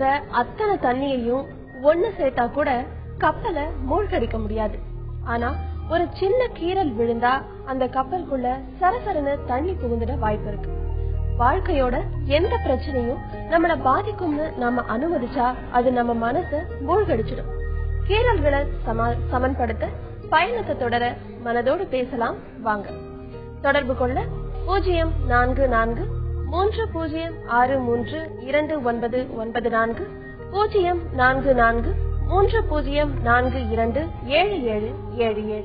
இருக்கிற அத்தனை தண்ணியையும் ஒண்ணு சேர்த்தா கூட கப்பலை மூழ்கடிக்க முடியாது. ஆனா ஒரு சின்ன கீறல் விழுந்தா அந்த கப்பலுக்குள்ள சரசரன்னு தண்ணி புகுந்துட வாய்ப்பு இருக்கு. வாழ்க்கையோட எந்த பிரச்சனையும் நம்மள பாதிக்கும்னு நம்ம அனுமதிச்சா அது நம்ம மனசை மூழ்கடிச்சிடும். கீறல்களை சமன்படுத்த பயணத்தை தொடர மனதோடு பேசலாம் வாங்க. தொடர்பு கொள்ள 0443063299 044304227777.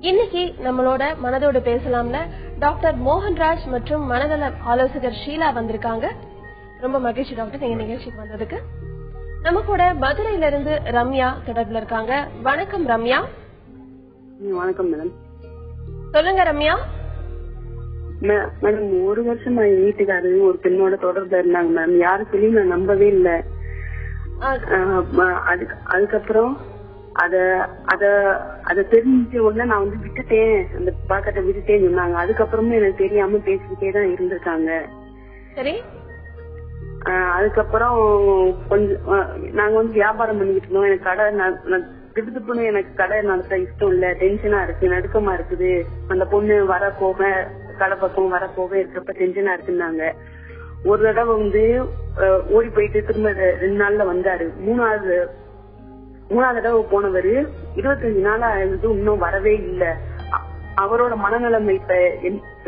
இன்னைக்கு நம்மளோட மனதோடு பேசலாம்ல டாக்டர் மோகன்ராஜ் மற்றும் மனநல ஆலோசகர் ஷீலா வந்திருக்காங்க. ரொம்ப மகிழ்ச்சி டாக்டர் நீங்க நிகழ்ச்சிக்கு வந்ததுக்கு. நம்ம கூட மதுரையில இருந்து ரம்யா தொடர்புல இருக்காங்க. வணக்கம் ரம்யா. வணக்கம் மேடம். சொல்லுங்க ரம்யா. மேடம், ஒரு வருஷமா என் வீட்டுக்காரு ஒரு பெண்ணோட தொடர்புல இருந்தாங்க மேம். யாரு சொல்லி நான் நம்பவே இல்லை. அதுக்கப்புறம் அத தெரிஞ்ச உடனே நான் வந்து விட்டுட்டேன், அந்த பாக்கத்தை விட்டுட்டேன்னு சொன்னாங்க. அதுக்கப்புறமும் எனக்கு தெரியாம பேசிக்கிட்டே தான் இருந்திருக்காங்க. சரி. அதுக்கப்புறம் கொஞ்சம் நாங்க வந்து வியாபாரம் பண்ணிக்கிட்டு இருந்தோம். எனக்கு கடை திடுப்புன்னு எனக்கு கடை நடத்த இஷ்டம் இல்ல, டென்ஷனா இருக்கு, நடுக்கமா இருக்குது. அந்த பொண்ணு வர போக கடை பக்கம் வர போக இருக்கப்ப டென்ஷனா இருக்குன்னாங்க. ஒரு தடவை வந்து ஓடி போயிட்டு திரும்ப 2 நாள்ல வந்தாரு. மூணாவது தடவை போனவரு 25 நாளா இருந்து இன்னும் வரவே இல்லை. அவரோட மனநிலைமை இப்ப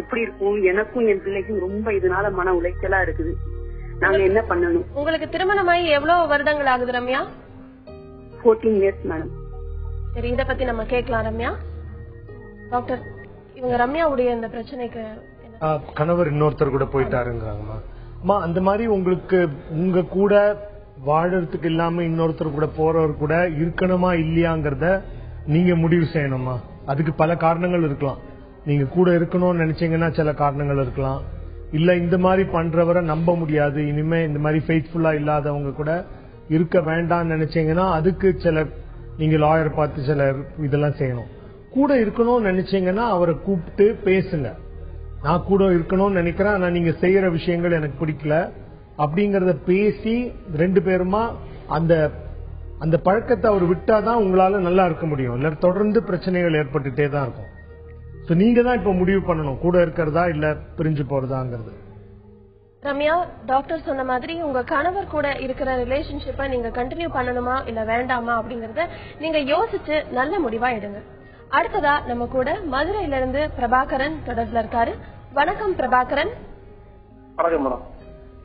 எப்படி இருக்கும்? எனக்கும் என் பிள்ளைக்கும் ரொம்ப இதனால மன உளைச்சலா இருக்குது. நாங்க என்ன பண்ணணும்? உங்களுக்கு திருமணமாயி எவ்வளவு வருடங்கள் ஆகுது ரம்யா? 14 years madam. சரி, இத பத்தி நம்ம கேட்கலாம் ரம்யா. டாக்டர், இவங்க ரம்யாவுடைய இந்த பிரச்சனைக்கு கணவர் இன்னொருத்தர் கூட போயிட்டாருங்கிறாங்கம்மா. அம்மா, அந்த மாதிரி உங்களுக்கு உங்க கூட வாழறதுக்கு இல்லாம இன்னொருத்தர் கூட போறவர் கூட இருக்கணுமா இல்லையாங்கிறத நீங்க முடிவு செய்யணுமா. அதுக்கு பல காரணங்கள் இருக்கலாம். நீங்க கூட இருக்கணும்னு நினைச்சீங்கன்னா சில காரணங்கள் இருக்கலாம். இல்ல இந்த மாதிரி பண்றவரை நம்ப முடியாது, இனிமே இந்த மாதிரி ஃபெய்த்ஃபுல்லா இல்லாதவங்க கூட இருக்க வேண்டாம்னு நினைச்சீங்கன்னா அதுக்கு சில நீங்க லாயர் பார்த்து சில இதெல்லாம் செய்யணும். கூட இருக்கணும்னு நினைச்சீங்கன்னா அவரை கூப்பிட்டு பேசுங்க. நான் கூட இருக்கணும்னு நினைக்கிறேன், ஆனா நீங்க செய்யற விஷயங்கள் எனக்கு பிடிக்கல அப்படிங்கறத பேசி 2 பேருமா அந்த பழக்கத்தை அவர் விட்டாதான் உங்களால நல்லா இருக்க முடியும். இல்ல தொடர்ந்து பிரச்சனைகள் ஏற்பட்டுட்டே தான் இருக்கும். நீங்க தான் இப்ப முடிவு பண்ணணும், கூட இருக்கிறதா இல்ல பிரிஞ்சு போறதாங்கிறது. ரம்யா, டாக்டர் சொன்ன மாதிரி உங்க கணவர் கூட இருக்கிற ரிலேஷன்ஷிப்பை நீங்க கண்டினியூ பண்ணணுமா இல்ல வேண்டாமா அப்படிங்கறத நீங்க யோசிச்சு நல்ல முடிவா எடுங்க. அடுத்ததா நம்ம கூட மதுரையில இருந்து பிரபாகரன் தொடர்புல இருக்காரு. வணக்கம் பிரபாகரன். வணக்கம் மேடம்.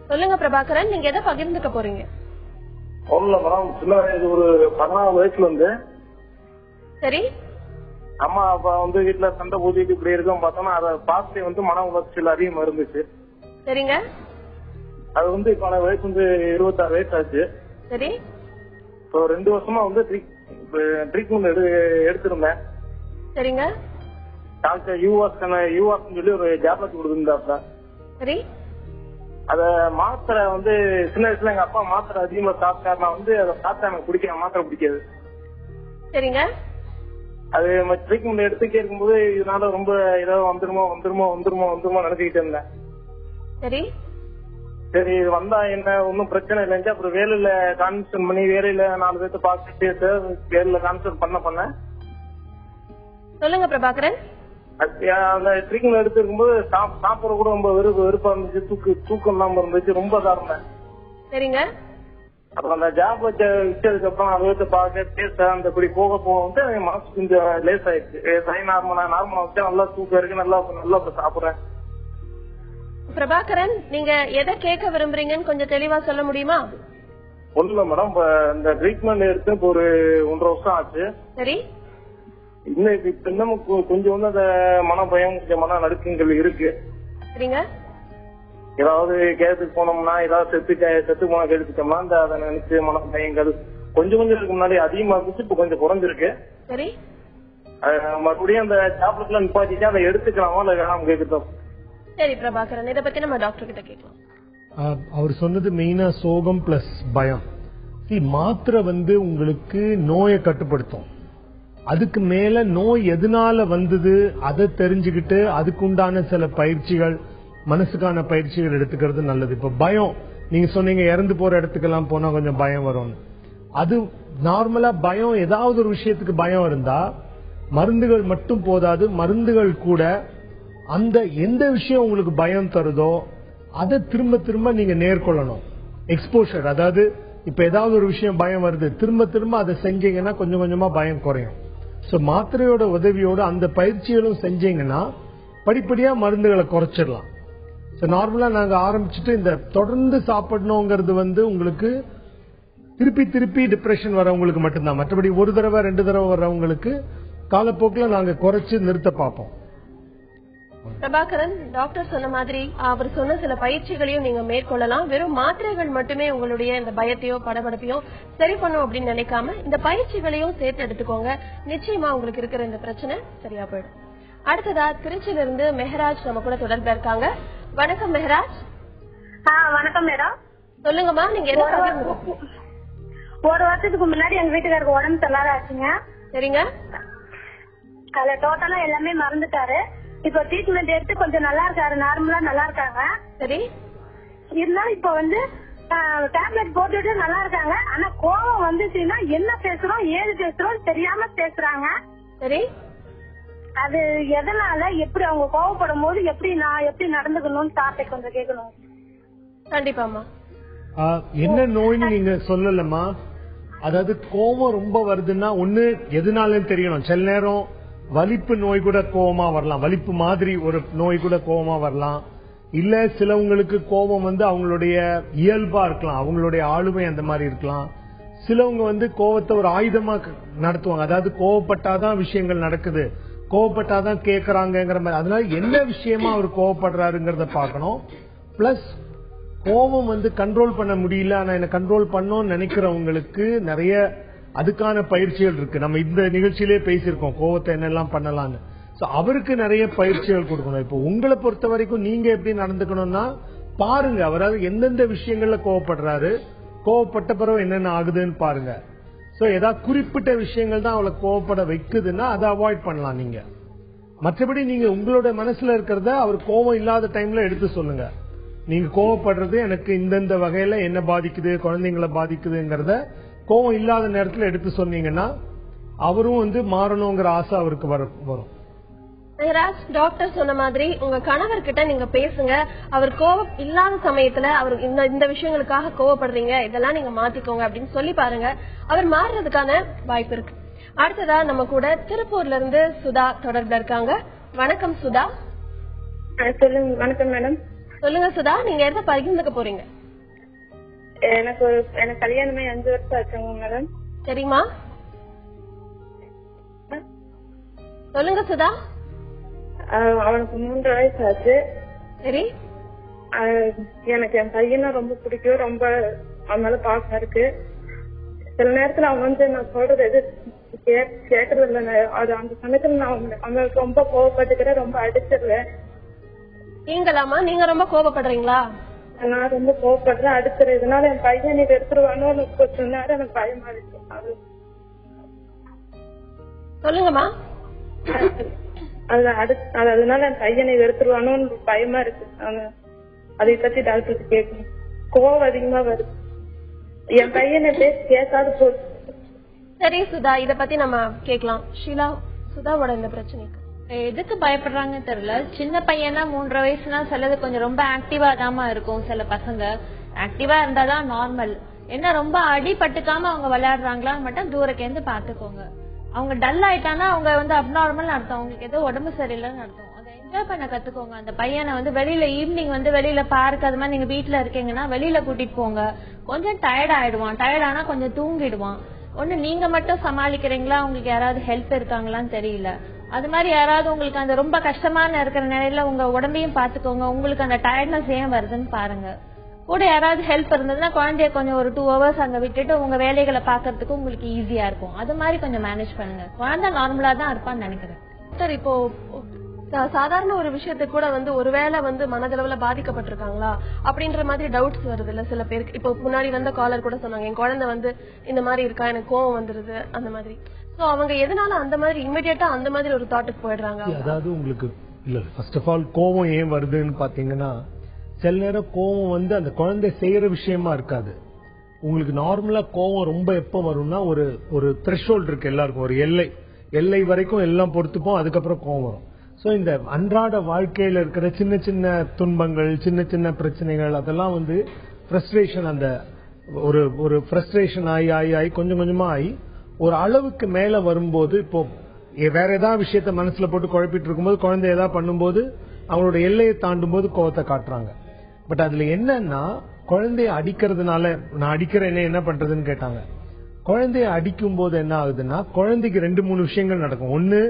சொல்லுங்க பிரபாகரன், நீங்க எதை பகிர்ந்துக்க போறீங்க? ஒண்ணுல மேடம், சின்ன வயசு ஒரு 14 வயசுல இருந்து சரி அம்மா அப்பா வந்து வீட்டுல சண்டை ஊதிட்டு இப்படி இருக்கும் பார்த்தோம்னா அதை பார்த்து வந்து மன உளைச்சல் அதிகமா இருந்துச்சு. சரிங்க. அது வந்து இப்ப வயசு வந்து 26 வயசு ஆச்சு. சரி. இப்போ 2 வருஷமா வந்து ட்ரீட்மெண்ட் எடுத்திருந்தேன். சரிங்க. டாக்டர் யூஆஸ் சொல்லி ஒரு டேப்லெட் கொடுத்துருந்தாப்ல. சரி. அத மாத்திரை வந்து சின்ன வயசுல எங்க அப்பா மாத்திரை அதிகமா சாப்பிட்டாரு. நான் வந்து அதை சாப்பிட்டா எனக்கு பிடிக்காது, மாத்திரை பிடிக்காது. சரிங்க. அது ட்ரீட்மெண்ட் எடுத்துக்கே இருக்கும்போது இதனால ரொம்ப ஏதாவது வந்துருமோ நினைச்சுக்கிட்டு இருந்தேன். சரி. சரி வந்தா என்ன ஒன்னும் பிரச்சனை இல்லைன்னு அப்புறம் வேலையில கான்சன்ட்ரேட் பண்ணி வேலையில 4 பேர்த்த பார்த்துட்டு வேலையில கான்சன்ட்ரேட் பண்ண சொல்லுங்க பிரபாகரன். அந்த ட்ரீட்மெண்ட் எடுத்துருக்கும் போது சாப்பிட கூட ரொம்ப வெறுப்பா இருந்துச்சு, தூக்கம் இல்லாம இருந்துச்சு, ரொம்ப இதா இருந்தேன். சரிங்க. அப்புறம் அந்த ஜாப் வச்சதுக்கு அப்புறம் அதை பார்க்க பேச அந்த இப்படி போக வந்து மனசு கொஞ்சம் லேஸ் ஆயிடுச்சு. நார்மலா வச்சா நல்லா தூக்கம் இருக்கு, நல்லா சாப்பிடுறேன். பிரபாகரன், நீங்க எதை கேட்க விரும்புறீங்கன்னு கொஞ்சம் தெளிவா சொல்ல முடியுமா? ஒண்ணுல மேடம், இந்த ட்ரீட்மெண்ட் எடுத்து இப்போ ஒரு 1.5 வருஷம் ஆச்சு. சரி. இன்னும் கொஞ்சம் வந்து அந்த மன பயம், கொஞ்சம் மன நடுக்கங்கள் இருக்கு. சரிங்க. ஏதாவது கேட்டுக்கு போனோம்னா ஏதாவது செத்து போன கேட்டுக்கிட்டோம்னா அந்த அதை நினைச்சு மன பயங்கள் கொஞ்சம் இருக்கு. முன்னாடி அதிகமா இருந்துச்சு, இப்ப கொஞ்சம் குறைஞ்சிருக்கு. சரி. மறுபடியும் அந்த டேப்லெட்ல நிப்பாட்டிட்டு அதை எடுத்துக்கலாமா இல்ல வேணாம் கேக்குறோம். சரி பிரபாகரன், இதை பத்தி நம்ம டாக்டர் கிட்ட கேட்கலாம். அவர் சொன்னது மெயினா சோகம் பிளஸ் பயம். மாத்திரை வந்து உங்களுக்கு நோயை கட்டுப்படுத்தும். அதுக்கு மேல நோய் எதனால வந்தது அதை தெரிஞ்சுக்கிட்டு அதுக்குண்டான சில பயிற்சிகள், மனசுக்கான பயிற்சிகள் எடுத்துக்கிறது நல்லது. இப்ப பயம், நீங்க சொன்னீங்க இறந்து போற இடத்துக்கெல்லாம் போனா கொஞ்சம் பயம் வரும்னு. அது நார்மலா பயம், ஏதாவது ஒரு விஷயத்துக்கு பயம் இருந்தா மருந்துகள் மட்டும் போதாது. மருந்துகள் கூட அந்த எந்த விஷயம் உங்களுக்கு பயம் தருதோ அதை திரும்ப திரும்ப நீங்க நேர்கொள்ளணும். எக்ஸ்போஷர், அதாவது இப்ப ஏதாவது ஒரு விஷயம் பயம் வருது, திரும்ப திரும்ப அதை செஞ்சீங்கன்னா கொஞ்சம் கொஞ்சமா பயம் குறையும். சோ மாத்திரையோட உதவியோட அந்த பயிற்சிகளும் செஞ்சீங்கன்னா படிப்படியா மருந்துகளை குறைச்சிடலாம். நார்மலா நாங்க ஆரம்பிச்சுட்டு இந்த தொடர்ந்து சாப்பிடணுங்கிறது உங்களுக்கு திருப்பி திருப்பி டிப்ரெஷன் வரவங்களுக்கு மட்டும்தான். மற்றபடி ஒரு தடவை 2 தடவை வர்றவங்களுக்கு காலப்போக்கில் நாங்க குறைச்சு நிறுத்த பார்ப்போம். பிரபாகரன், டாக்டர் சொன்ன மாதிரி அவர் சொன்ன சில பயிற்சிகளையும் நீங்க மேற்கொள்ளலாம். வெறும் மாத்திரைகள் மட்டுமே உங்களுடைய இந்த பயத்தையோ படபடப்பையோ சரி பண்ணும் அப்படின்னு நினைக்காம இந்த பயிற்சிகளையும் சேர்த்து எடுத்துக்கோங்க. நிச்சயமா உங்களுக்கு இருக்கிற இந்த பிரச்சனை சரியா போயிடும். அடுத்ததா திருச்சியிலிருந்து மெஹராஜ் நம்ம கூட தொடர்பு இருக்காங்க. வணக்கம் மெஹராஜ். வணக்கம் மேடம். சொல்லுங்கம்மா, நீங்க என்ன ஒரு வருஷத்துக்கு முன்னாடி எங்க வீட்டுக்காருக்கு உடம்பு சரியில்லாத ஆச்சுங்க. சரிங்க. அதுல டோட்டலா எல்லாமே மறந்துட்டாரு. இப்ப ட்ரீட்மெண்ட் எடுத்து கொஞ்சம் நல்லா இருக்காரு, நார்மலா நல்லா இருக்காங்க. சரி. இருந்தாலும் இப்ப டேப்லெட் போட்டுட்டு நல்லா இருக்காங்க. ஆனா கோவம் வந்துச்சுன்னா என்ன பேசுறோம் ஏது பேசுறோம் தெரியாம பேசுறாங்க. சரி. அது எதனால, எப்படி அவங்க கோவப்படும் போது எப்படி நடந்துக்கணும்னு சார்ட்டை கொஞ்சம் கேட்கணும். கண்டிப்பாமா. என்ன நோய்னு நீங்க சொல்லலமா? அதாவது கோவம் ரொம்ப வருதுன்னா ஒண்ணு எதுனாலும் தெரியணும். சில நேரம் வலிப்பு நோய் கூட கோவமா வரலாம், வலிப்பு மாதிரி ஒரு நோய் கூட கோவமா வரலாம். இல்ல சிலவங்களுக்கு கோபம் அவங்களுடைய இயல்பா இருக்கலாம், அவங்களுடைய ஆளுமை அந்த மாதிரி இருக்கலாம். சிலவங்க கோவத்தை ஒரு ஆயுதமா நடத்துவாங்க. அதாவது கோவப்பட்டாதான் விஷயங்கள் நடக்குது, கோவப்பட்டாதான் கேக்குறாங்கிற மாதிரி. அதனால என்ன விஷயமா அவர் கோவப்படுறாருங்கிறத பாக்கணும். பிளஸ் கோபம் கண்ட்ரோல் பண்ண முடியல, ஆனா என்ன கண்ட்ரோல் பண்ணோம்னு நினைக்கிறவங்களுக்கு நிறைய அதுக்கான பயிற்சிகள் இருக்கு. நம்ம இந்த நிகழ்ச்சியிலே பேசியிருக்கோம் கோவத்தை என்னெல்லாம் பண்ணலாம்னு. அவருக்கு நிறைய பயிற்சிகள் கொடுக்கணும். இப்போ உங்களை பொறுத்த வரைக்கும் நீங்க எப்படி நடந்துக்கணும்னா பாருங்க, அவரால் எந்தெந்த விஷயங்கள்ல கோவப்படுறாரு, கோவப்பட்ட பிறகு என்னென்ன ஆகுதுன்னு பாருங்க. ஏதாவது குறிப்பிட்ட விஷயங்கள் தான் அவளை கோவப்பட வைக்குதுன்னா அதை அவாய்ட் பண்ணலாம் நீங்க. மற்றபடி நீங்க உங்களோட மனசுல இருக்கிறத அவர் கோவம் இல்லாத டைம்ல எடுத்து சொல்லுங்க. நீங்க கோவப்படுறது எனக்கு இந்தந்த வகையில என்ன பாதிக்குது, குழந்தைங்களை பாதிக்குதுங்கிறத கோவம் இல்லாத நேரத்துல எடுத்து சொன்னீங்கன்னா அவரும் மாறணுங்கிற ஆசை அவருக்கு வரும். டாக்டர் சொன்ன மாதிரி உங்க கணவர்கிட்ட நீங்க பேசுங்க. அவர் கோவம் இல்லாத சமயத்துல அவர் இந்த விஷயங்களுக்காக கோவப்படுறீங்க, இதெல்லாம் நீங்க மாத்திக்கோங்க அப்படின்னு சொல்லி பாருங்க. அவர் மாறுறதுக்கான வாய்ப்பு இருக்கு. அடுத்ததா நம்ம கூட திருப்பூர்ல இருந்து சுதா தொடர்புல இருக்காங்க. வணக்கம் சுதா. சொல்லுங்க. வணக்கம் மேடம். சொல்லுங்க சுதா, நீங்க எதை பகிர்ந்துக்க போறீங்க? எனக்கு கல்யாணமே 5 வருஷம் ஆச்சுங்க மேடம். சரிமா, சொல்லுங்க சுதா. அவனுக்கு 3 வயசு ஆச்சு. சரி. எனக்கு என் பையனும் ரொம்ப பிடிக்கும், ரொம்ப அவன் மேல பாசம் இருக்கு. சில நேரத்துல அவன் நான் சொல்றது எது கேக்குறது இல்ல. அது அந்த சமயத்துல நான் அவனுக்கு ரொம்ப கோவப்பட்டுக்கிறேன், ரொம்ப அடிச்சிருவேன். நீங்களாமா? நீங்க ரொம்ப கோபப்படுறீங்களா? நான் ரொம்ப கோவப்படுறேன், அடிச்சிருவேன். இதனால என் பையன் நீ எடுத்துருவானோ கொஞ்ச நேரம் எனக்கு பயமா இருக்கு. சொல்லுங்கம்மா. அதனால என் பையனை வெறுத்துருவானோன்னு பயமா இருக்கு. அதை பத்தி டாக்டர் கேட்கணும். கோவம் அதிகமா வருது, என் பையனை கேட்காது போகுது. சரி சுதா, இத பத்தி நம்ம கேட்கலாம். ஷீலா, சுதாவோட இந்த பிரச்சனைக்கு எதுக்கு பயப்படுறாங்க தெரியல. சின்ன பையனா 3 வயசுனா சிலது கொஞ்சம் ரொம்ப ஆக்டிவா தாமா இருக்கும். சில பசங்க ஆக்டிவா இருந்தாதான் நார்மல். என்ன ரொம்ப அடிபட்டுக்காம அவங்க விளையாடுறாங்களா மட்டும் தூரக்கேந்து பாத்துக்கோங்க. அவங்க டல் ஆயிட்டானா அவங்க அப்நார்மல் அர்த்தம், அவங்களுக்கு ஏதோ உடம்பு சரியில்லைன்னு அர்த்தம். அதை என்ஜாய் பண்ண கத்துக்கோங்க. அந்த பையனை வெளியில ஈவினிங் வெளியில பார்க் அது மாதிரி நீங்க வீட்டுல இருக்கீங்கன்னா வெளியில கூட்டிட்டு போங்க. கொஞ்சம் டயர்ட் ஆயிடுவான், டயர்ட் ஆனா கொஞ்சம் தூங்கிடுவான். ஒண்ணு நீங்க மட்டும் சமாளிக்கிறீங்களா, உங்களுக்கு யாராவது ஹெல்ப் இருக்காங்களான்னு தெரியல. அது மாதிரி யாராவது உங்களுக்கு அந்த ரொம்ப கஷ்டமான இருக்கிற நிலையில உங்க உடம்பையும் பாத்துக்கோங்க. உங்களுக்கு அந்த டயர்ட்னஸ் ஏன் வருதுன்னு பாருங்க. கூட யாராவது ஹெல்ப் இருந்ததுன்னா குழந்தைய கொஞ்சம் ஒரு 2 hours அங்க விட்டுட்டு உங்க வேலைகளை பாக்குறதுக்கு உங்களுக்கு ஈஸியா இருக்கும். அது மாதிரி கொஞ்சம் மேனேஜ் பண்ணுங்க. குழந்தை நார்மலா தான் இருப்பான்னு நினைக்கிறேன். சார், இப்போ சாதாரண ஒரு விஷயத்தை கூட ஒருவேளை மனதளவுல பாதிக்கப்பட்டிருக்காங்களா அப்படின்ற மாதிரி டவுட்ஸ் வருது இல்ல சில பேருக்கு. இப்போ முன்னாடி வந்த காலர் கூட சொன்னாங்க, என் குழந்தை இந்த மாதிரி இருக்கா, எனக்கு கோவம் வந்துருது அந்த மாதிரி. சோ அவங்க எதனால அந்த மாதிரி இமிடியேட்டா அந்த மாதிரி ஒரு தாட்டுக்கு போயிடுறாங்க? அதாவது உங்களுக்கு இல்ல, ஃபர்ஸ்ட் ஆஃப் ஆல் கோவம் ஏன் வருதுன்னு பாத்தீங்கன்னா சில நேரம் கோவம் வந்து அந்த குழந்தை செய்யற விஷயமா இருக்காது. உங்களுக்கு நார்மலா கோவம் ரொம்ப எப்ப வரும்னா ஒரு த்ரெஷோல்ட் இருக்கு எல்லாருக்கும், ஒரு எல்லை வரைக்கும் எல்லாம் பொறுத்துப்போம், அதுக்கப்புறம் கோவம் வரும். சோ இந்த அன்றாட வாழ்க்கையில இருக்கிற சின்ன சின்ன துன்பங்கள், சின்ன சின்ன பிரச்சனைகள், அதெல்லாம் வந்து ஃப்ரஸ்ட்ரேஷன், அந்த ஒரு ஃப்ரஸ்ட்ரேஷன் ஆகி கொஞ்சம் கொஞ்சமா ஆகி ஒரு அளவுக்கு மேல வரும்போது, இப்போ வேற ஏதாவது விஷயத்த மனசுல போட்டு குழப்பிட்டு இருக்கும்போது குழந்தை ஏதாவது பண்ணும்போது அவங்களோட எல்லையை தாண்டும் போது கோவத்தை காட்டுறாங்க. பட் அதுல என்னன்னா, குழந்தைய அடிக்கிறதுனால, நான் அடிக்கிறேன் என்ன பண்றதுன்னு கேட்டாங்க. குழந்தைய அடிக்கும் போது என்ன ஆகுதுன்னா, குழந்தைக்கு 2-3 விஷயங்கள் நடக்கும். ஒண்ணு,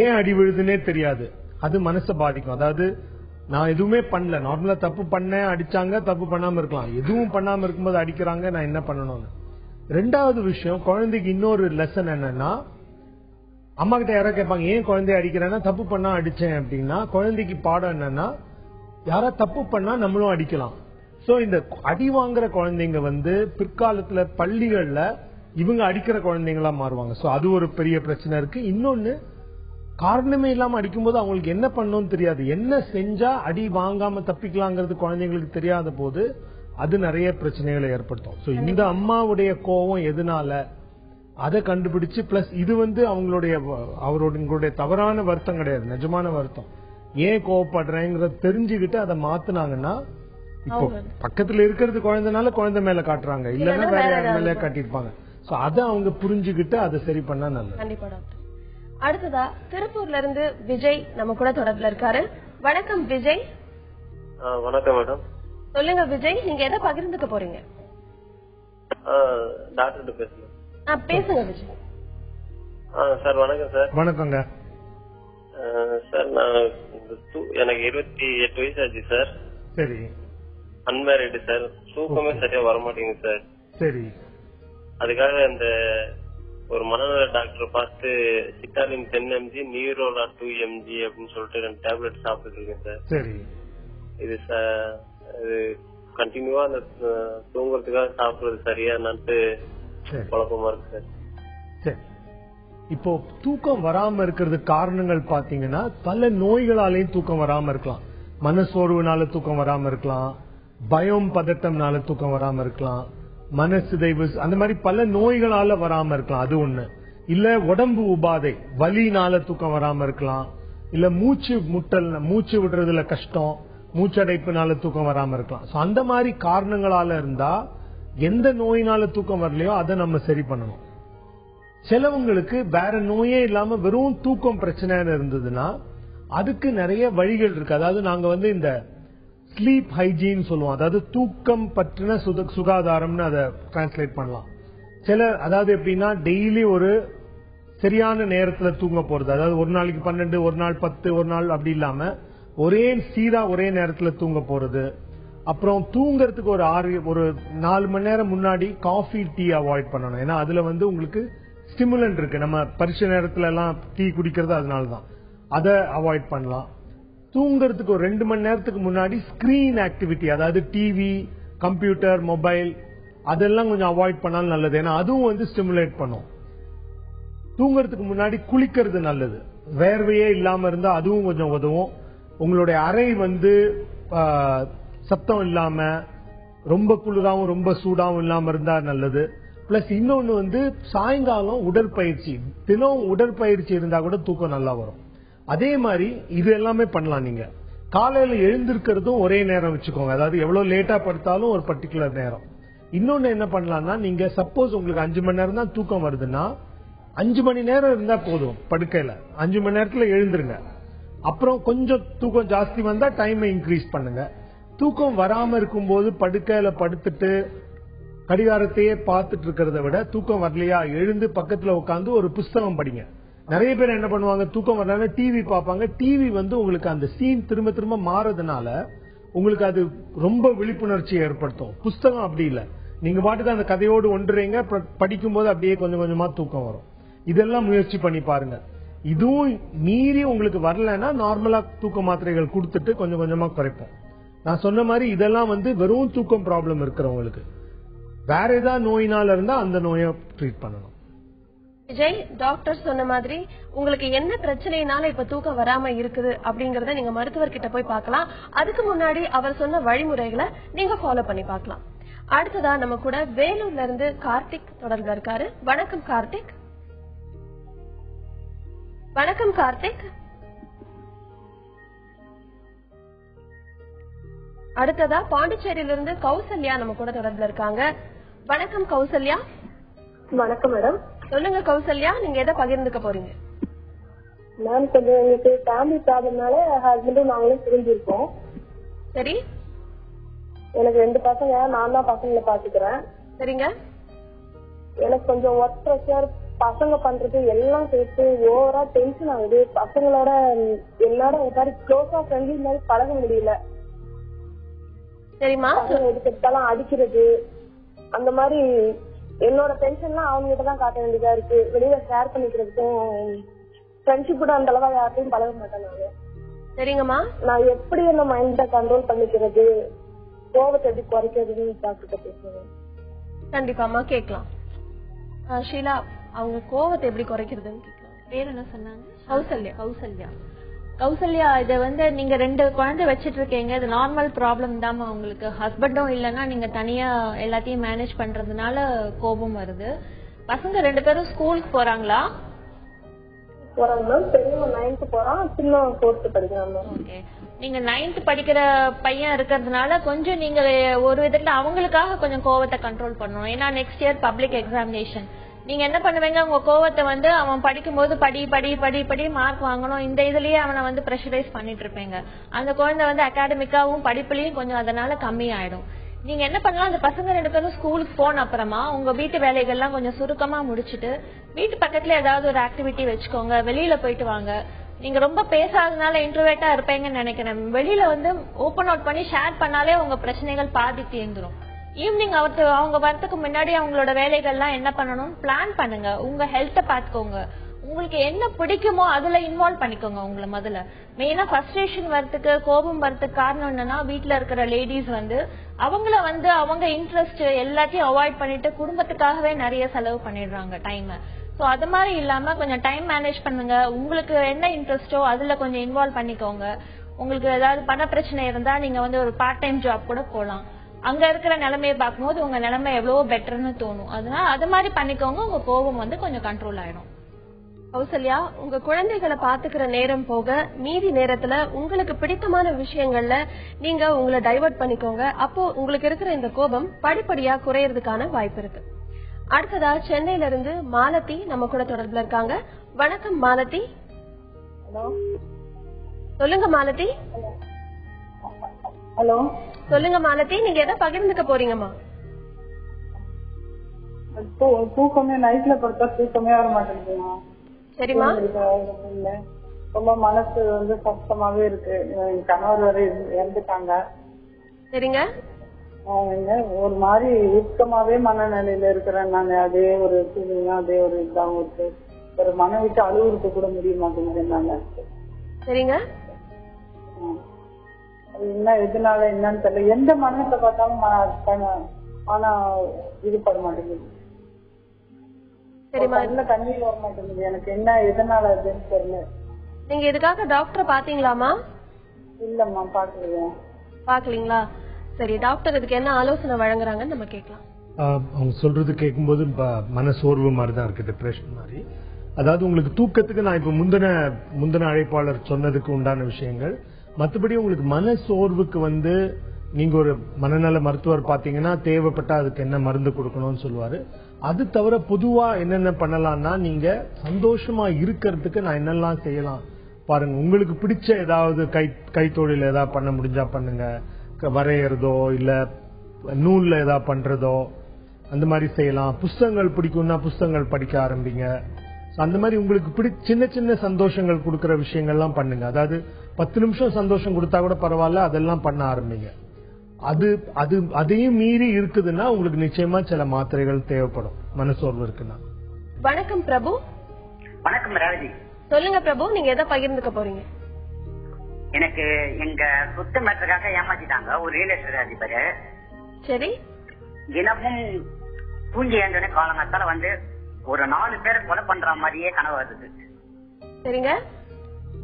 ஏன் அடி விழுதுன்னே தெரியாது, அது மனசை பாதிக்கும். அதாவது நான் எதுவுமே பண்ணல, நார்மலா தப்பு பண்ணேன், அடிச்சாங்க, தப்பு பண்ணாம இருக்கலாம், எதுவும் பண்ணாம இருக்கும்போது அடிக்கிறாங்க, நான் என்ன பண்ணணும்னு. 2வது விஷயம், குழந்தைக்கு இன்னொரு லெசன் என்னன்னா, அம்மா கிட்ட யாரா கேட்பாங்க ஏன் குழந்தைய அடிக்கிறேன்னா, தப்பு பண்ணா அடிச்சேன் அப்படின்னா, குழந்தைக்கு பாடம் என்னன்னா, யாரா தப்பு பண்ணா நம்மளும் அடிக்கலாம். சோ இந்த அடி வாங்குற குழந்தைங்க வந்து பிற்காலத்துல பள்ளிகள்ல இவங்க அடிக்கிற குழந்தைங்களா மாறுவாங்க. சோ அது ஒரு பெரிய பிரச்சனை இருக்கு. இன்னொன்னு, காரணமே இல்லாம அடிக்கும்போது அவங்களுக்கு என்ன பண்ணணும்னு தெரியாது, என்ன செஞ்சா அடி வாங்காம தப்பிக்கலாங்கிறது குழந்தைங்களுக்கு தெரியாத போது அது நிறைய பிரச்சனைகளை ஏற்படுத்தும். சோ இந்த அம்மாவுடைய கோபம் எதனால, அதை கண்டுபிடிச்சு, பிளஸ் இது வந்து அவங்களுடைய தவறான வருத்தம் கிடையாது, நிஜமான வருத்தம். ஏன் கோவப்படுறேங்கிறத தெரிஞ்சுக்கிட்டு அதை மாத்தினாங்கன்னா, இப்போ பக்கத்துல இருக்கிறது குழந்தைனால குழந்தை மேல காட்டுறாங்க, இல்லன்னா வேற யார் மேல காட்டிருப்பாங்க. சோ அதை அவங்க புரிஞ்சுக்கிட்டு அதை சரி பண்ணா நல்லது. கண்டிப்பா டாக்டர். அடுத்ததா திருப்பூர்ல இருந்து விஜய் நம்ம கூட தொடர்புல இருக்காரு. வணக்கம் விஜய். வணக்கம் மேடம். சொல்லுங்க விஜய், நீங்க எதை பகிர்ந்துக்க போறீங்க? டாக்டர் பேசுங்க. பேசுங்க விஜய். சார் வணக்கம் சார். வணக்கங்க சார். நான் எனக்கு 28 வயசு ஆச்சு சார். சரி. Unmarried sir. தூக்கமே சரியா வரமாட்டேங்குது சார். சரி. அதுக்காக இந்த ஒரு மனநல டாக்டரை பார்த்து சிட்டாலின் 10 mg, நியூரோலா 2 mg அப்படின்னு சொல்லிட்டு 2 டேப்லெட் சாப்பிட்டு இருக்கேன் சார். சரி. இது கண்டினியூவா அந்த தூங்குறதுக்காக சாப்பிடுறது சரியா என்னன்ட்டு குழப்பமா இருக்கு சார். சரி. இப்போ தூக்கம் வராம இருக்கிறது காரணங்கள் பாத்தீங்கன்னா, பல நோய்களாலையும் தூக்கம் வராம இருக்கலாம். மனசோர்வுனால தூக்கம் வராம இருக்கலாம், பயம் பதட்டம்னால தூக்கம் வராம இருக்கலாம், மனசிதைவு, அந்த மாதிரி பல நோய்களால வராம இருக்கலாம், அது ஒண்ணு. இல்ல உடம்பு உபாதை, வலினால தூக்கம் வராம இருக்கலாம், இல்ல மூச்சு விடுறதுல கஷ்டம், மூச்சடைப்புனால தூக்கம் வராம இருக்கலாம். அந்த மாதிரி காரணங்களால இருந்தா எந்த நோயினால தூக்கம் வரலையோ அதை நம்ம சரி பண்ணணும். சிலவங்களுக்கு வேற நோயே இல்லாம வெறும் தூக்கம் பிரச்சனை இருந்ததுன்னா அதுக்கு நிறைய வழிகள் இருக்கு. அதாவது நாங்க வந்து இந்த ஸ்லீப் ஹைஜீன் சொல்லுவோம், அதாவது தூக்கம் பற்றின சுகாதாரம்னு அதை டிரான்ஸ்லேட் பண்ணலாம். அதாவது எப்படின்னா, டெய்லி ஒரு சரியான நேரத்துல தூங்க போறது, அதாவது ஒரு நாளைக்கு 12, ஒரு நாள் 10, ஒரு நாள் அப்படி இல்லாம ஒரே சீரா ஒரே நேரத்துல தூங்க போறது. அப்புறம் தூங்கறதுக்கு ஒரு 4 மணி நேரம் முன்னாடி காஃபி, டீ அவாய்ட் பண்ணணும். ஏன்னா அதுல வந்து உங்களுக்கு ஸ்டிமுலன்ட் இருக்கு. நம்ம பரிசு நேரத்துல எல்லாம் டீ குடிக்கிறது அதனாலதான். அதை அவாய்ட் பண்ணலாம். தூங்கறதுக்கு ஒரு 2 மணி நேரத்துக்கு முன்னாடி ஸ்கிரீன் ஆக்டிவிட்டி, அதாவது டிவி, கம்ப்யூட்டர், மொபைல், அதெல்லாம் கொஞ்சம் அவாய்ட் பண்ணாலும் நல்லது. ஏன்னா அதுவும் வந்து ஸ்டிமுலேட் பண்ணும். தூங்கறதுக்கு முன்னாடி குளிக்கிறது நல்லது, வேர்வையே இல்லாம இருந்தா அதுவும் கொஞ்சம் உதவும். உங்களுடைய அறை வந்து சத்தம் இல்லாம, ரொம்ப குளிராவும் ரொம்ப சூடாவும் இல்லாம இருந்தா நல்லது. பிளஸ் இன்னொன்னு வந்து சாயங்காலம் உடற்பயிற்சி, தினம் உடற்பயிற்சி இருந்தா கூட தூக்கம் நல்லா வரும். அதே மாதிரி இது எல்லாமே பண்ணலாம். நீங்க காலையில எழுந்திருக்கிறதும் ஒரே நேரம் வச்சுக்கோங்க, அதாவது எவ்வளவு லேட்டா படுத்தாலும் ஒரு பர்டிகுலர் நேரம். இன்னொன்னு என்ன பண்ணலாம்னா, நீங்க சப்போஸ் உங்களுக்கு 5 மணி நேரம் தான் தூக்கம் வருதுன்னா 5 மணி நேரம் இருந்தா போதும் படுக்கையில. 5 மணி நேரத்துல எழுந்துருங்க. அப்புறம் கொஞ்சம் தூக்கம் ஜாஸ்தி வந்தா டைமை இன்க்ரீஸ் பண்ணுங்க. தூக்கம் வராம இருக்கும்போது படுக்கையில படுத்துட்டு கடிகாரத்தையே பார்த்துட்டு இருக்கிறத விட, தூக்கம் வரலையா எழுந்து பக்கத்துல உட்காந்து ஒரு புஸ்தகம் படிங்க. நிறைய பேர் என்ன பண்ணுவாங்க, தூக்கம் வரல டிவி பார்ப்பாங்க. டிவி வந்து உங்களுக்கு அந்த சீன் திரும்ப திரும்ப மாறதுனால உங்களுக்கு அது ரொம்ப விழிப்புணர்ச்சி ஏற்படுத்தும். புஸ்தகம் அப்படி இல்லை, நீங்க பாட்டுக்கு அந்த கதையோடு ஒன்றுறீங்க, படிக்கும் போது அப்படியே கொஞ்சம் கொஞ்சமா தூக்கம் வரும். இதெல்லாம் முயற்சி பண்ணி பாருங்க. இதுவும் மீறி உங்களுக்கு வரலன்னா நார்மலா தூக்க மாத்திரைகள் கொடுத்துட்டு கொஞ்சம் கொஞ்சமா குறைப்போம். நான் சொன்ன மாதிரி இதெல்லாம் வந்து வெறும் தூக்கம் ப்ராப்ளம் இருக்கிறவங்களுக்கு. வேற ஏதாவது நோயினால இருந்தா அந்த நோயை ட்ரீட் பண்ணணும். விஜய், டாக்டர் சொன்ன மாதிரி உங்களுக்கு என்ன பிரச்சனைனால இப்ப தூக்கம் வராம இருக்குது அப்படிங்கறத நீங்க மருத்துவர்கிட்ட போய் பார்க்கலாம். அதுக்கு முன்னாடி அவர் சொன்ன வழிமுறைகளை நீங்க ஃபாலோ பண்ணி பார்க்கலாம். அடுத்ததா நம்ம கூட வேலூர்ல இருந்து கார்த்திக் தொடர்புல இருக்காரு. வணக்கம் கார்த்திக். வணக்கம் கார்த்திக். அடுத்ததா பாண்டிச்சேரியில இருந்து கௌசல்யா நம்ம கூட தொடர்புல இருக்காங்க. வணக்கம் கௌசல்யா. வணக்கம் மேடம். சொல்லுங்க கௌசல்யா, நீங்க எதை பகிர்ந்துக்க போறீங்க? மேம், கொஞ்சம் எங்களுக்கு ஃபேமிலி ப்ராப்ளம்னால ஹஸ்பண்டும் நாங்களும் பிரிஞ்சிருக்கோம். சரி. எனக்கு 2 பசங்க, நான் தான் பசங்களை பாத்துக்கிறேன். சரிங்க. எனக்கு கொஞ்சம் ஒர்க் ப்ரெஷர், பசங்க பண்றது எல்லாம் சேர்த்து ஓவரா டென்ஷன் ஆகுது. பசங்களோட எல்லாரும் ஒரு மாதிரி க்ளோஸா ஃப்ரெண்ட்லி மாதிரி பழக முடியல. சரிம்மா. எடுத்துட்டாலும் அடிக்கிறது, அந்த மாதிரி என்னோட டென்ஷன்லாம் அவங்க கிட்ட தான் காட்ட வேண்டியதா இருக்கு. வெளியில ஷேர் பண்ணிக்கிறதுக்கும் ஃப்ரெண்ட்ஷிப் கூட அந்த அளவா யார்ட்டையும் பழக மாட்டேன் நானு. சரிங்கம்மா. நான் எப்படி என்ன மைண்ட கண்ட்ரோல் பண்ணிக்கிறது, கோபத்தை எப்படி குறைக்கிறதுன்னு டாக்டர் பேசுவேன். கண்டிப்பாமா கேட்கலாம். ஷீலா, அவங்க கோபத்தை எப்படி குறைக்கிறதுன்னு கேட்கலாம். பேர் என்ன சொன்னாங்க? கௌசல்யா. கௌசல்யா. கௌசல்யா, இதை வந்து நீங்க 2 குழந்தை வச்சிட்டு இருக்கீங்க. இது நார்மல் ப்ராப்ளம் தாமா. உங்களுக்கு ஹஸ்பண்டும் இல்லைன்னா நீங்க தனியா எல்லாத்தையும் மேனேஜ் பண்றதுனால கோபம் வருது. பசங்க 2 பேரும் ஸ்கூலுக்கு போறாங்களா? போறாங்க மேம். பெரியவன் 9th போறான், சின்னவன் 4th படிக்கிறான் மேம். ஓகே. நீங்க 9th படிக்கிற பையன் இருக்கிறதுனால கொஞ்சம் நீங்க ஒரு விதத்துல அவங்களுக்காக கொஞ்சம் கோவத்தை கண்ட்ரோல் பண்ணணும். ஏன்னா நெக்ஸ்ட் இயர் பப்ளிக் எக்ஸாமினேஷன். நீங்க என்ன பண்ணுவீங்க, உங்க கோவத்தை வந்து அவன் படிக்கும் போது படி படி படி படி மார்க் வாங்கணும், இந்த இதுலயே அவனை வந்து ப்ரெஷரைஸ் பண்ணிட்டு இருப்பீங்க. அந்த குழந்தை வந்து அகாடமிக்காவும் படிப்புலயும் கொஞ்சம் அதனால கம்மி ஆயிடும். நீங்க என்ன பண்ணலாம், அந்த பசங்க 2 பேரும் ஸ்கூலுக்கு போன அப்புறமா உங்க வீட்டு வேலைகள்லாம் கொஞ்சம் சுருக்கமா முடிச்சுட்டு வீட்டு பக்கத்துல ஏதாவது ஒரு ஆக்டிவிட்டி வச்சுக்கோங்க. வெளியில போயிட்டு வாங்க. நீங்க ரொம்ப பேசாதனால இன்ட்ரோவேட்டா இருப்பீங்கன்னு நினைக்கிறேன். வெளியில வந்து ஓபன் அவுட் பண்ணி ஷேர் பண்ணாலே உங்க பிரச்சனைகள் பாதி தீர்ந்துரும். ஈவினிங் அவங்க வரதுக்கு முன்னாடி அவங்களோட வேலைகள்லாம் என்ன பண்ணணும் பிளான் பண்ணுங்க. உங்க ஹெல்த்தை பாத்துக்கோங்க. உங்களுக்கு என்ன பிடிக்குமோ அதுல இன்வால்வ் பண்ணிக்கோங்க. உங்களை முதல்ல மெயினா ஃப்ரஸ்ட்ரேஷன் வரதுக்கு, கோபம் வரதுக்கு காரணம் என்னன்னா, வீட்டுல இருக்கிற லேடிஸ் வந்து அவங்கள வந்து அவங்க இன்ட்ரெஸ்ட் எல்லாத்தையும் அவாய்ட் பண்ணிட்டு குடும்பத்துக்காகவே நிறைய செலவு பண்ணிடுறாங்க டைம். சோ அது மாதிரி இல்லாம கொஞ்சம் டைம் மேனேஜ் பண்ணுங்க. உங்களுக்கு என்ன இன்ட்ரெஸ்டோ அதுல கொஞ்சம் இன்வால்வ் பண்ணிக்கோங்க. உங்களுக்கு ஏதாவது பண பிரச்சனை இருந்தா நீங்க வந்து ஒரு பார்ட் டைம் ஜாப் கூட போலாம். அங்க இருக்கிற நிலைமையை பார்க்கும்போது உங்க நிலைமை எவ்வளவோ பெட்டர்னு தோணும். அதனால அது மாதிரி பண்ணிக்கோங்க. உங்க கோபம் வந்து கொஞ்சம் கண்ட்ரோல் ஆயிடும். கௌசல்யா, உங்க குழந்தைகளை பாத்துக்கிற நேரம் போக மீதி நேரத்துல உங்களுக்கு பிடித்தமான விஷயங்கள்ல நீங்க உங்களை டைவர்ட் பண்ணிக்கோங்க. அப்போ உங்களுக்கு இருக்கிற இந்த கோபம் படிப்படியா குறையறதுக்கான வாய்ப்பு இருக்கு. அடுத்ததா சென்னையில இருந்து மாலதி நம்ம கூட தொடர்புல இருக்காங்க. வணக்கம் மாலதி. சொல்லுங்க மாலதி. ஹலோ. சொல்லுங்க மாலதி, நீங்க எதை பகிர்ந்துக்க போறீங்கம்மா? தூக்கமே நைட்ல படுத்தா தூக்கமே வர மாட்டேங்குதுமா. சரிமா. ரொம்ப மனசு வந்து கஷ்டமாவே இருக்கு. என் கணவர் வரை இறந்துட்டாங்க. சரிங்க. ஒரு மாதிரி உச்சமாவே மனநிலையில இருக்கிறேன் நான். அதே ஒரு சூழ்நிலை, அதே ஒரு இதாகவும் இருக்கு. ஒரு மன விட்டு அழுவுறதுக்கு கூட முடிய மாட்டேங்குது என்னால. சரிங்க. என்ன எதனால என்னன்னு தெரியல. எந்த மனத்தை பார்த்தாலும் ஆனா இது பட மாட்டேங்குது. தண்ணீர் வர மாட்டேங்குது. எனக்கு என்ன எதனால அதுன்னு தெரியல. நீங்க இதுக்காக டாக்டர் பாத்தீங்களாமா? இல்லம்மா, பாக்கலையா. பாக்கலீங்களா? சரி, டாக்டர் இதுக்கு என்ன ஆலோசனை வழங்குறாங்கன்னு நம்ம கேட்கலாம். அவங்க சொல்றது கேட்கும்போது மன சோர்வு மாதிரிதான் இருக்கு, டிப்ரெஷன் மாதிரி. அதாவது உங்களுக்கு தூக்கத்துக்கு நான் இப்ப முந்தின அழைப்பாளர் சொன்னதுக்கு உண்டான விஷயங்கள். மற்றபடி உங்களுக்கு மன சோர்வுக்கு வந்து நீங்க ஒரு மனநல மருத்துவர் பாத்தீங்கன்னா தேவைப்பட்டா அதுக்கு என்ன மருந்து கொடுக்கணும்னு சொல்லுவாரு. அது தவிர பொதுவா என்னென்ன பண்ணலாம்னா, நீங்க சந்தோஷமா இருக்கிறதுக்கு நான் என்னெல்லாம் செய்யலாம் பாருங்க. உங்களுக்கு பிடிச்ச ஏதாவது கைத்தொழில் ஏதாவது பண்ண முடிஞ்சா பண்ணுங்க. வரையறதோ இல்ல நூல்ல ஏதாவது பண்றதோ அந்த மாதிரி செய்யலாம். புஸ்தகங்கள் பிடிக்கும்னா புஸ்தகங்கள் படிக்க ஆரம்பிங்க. அந்த மாதிரி உங்களுக்கு சின்ன சின்ன சந்தோஷங்கள் கொடுக்கற விஷயங்கள்லாம் பண்ணுங்க. அதாவது 10 நிமிஷம் சந்தோஷம் கொடுத்தா கூட பரவாயில்ல, அதெல்லாம் பண்ண ஆரம்பிங்க. அதையும் மீறி இருக்குதுன்னா உங்களுக்கு நிச்சயமா சில மாத்திரைகள் தேவைப்படும் மனசோர்வு இருக்குன்னா. வணக்கம் பிரபு. வணக்கம் ராஜி. சொல்லுங்க பிரபு, நீங்க எதை பகிர்ந்துக்க போறீங்க? எனக்கு எங்க சொத்து மேட்டருக்காக ஏமாத்திட்டாங்க ஒரு ரியல் எஸ்டேட் அதிபர். சரி. தினமும் பூஞ்சி ஏந்தோடனே காலங்காத்தால வந்து ஒரு 4 பேரை கொலை பண்ற மாதிரியே கனவு வருது. சரிங்க.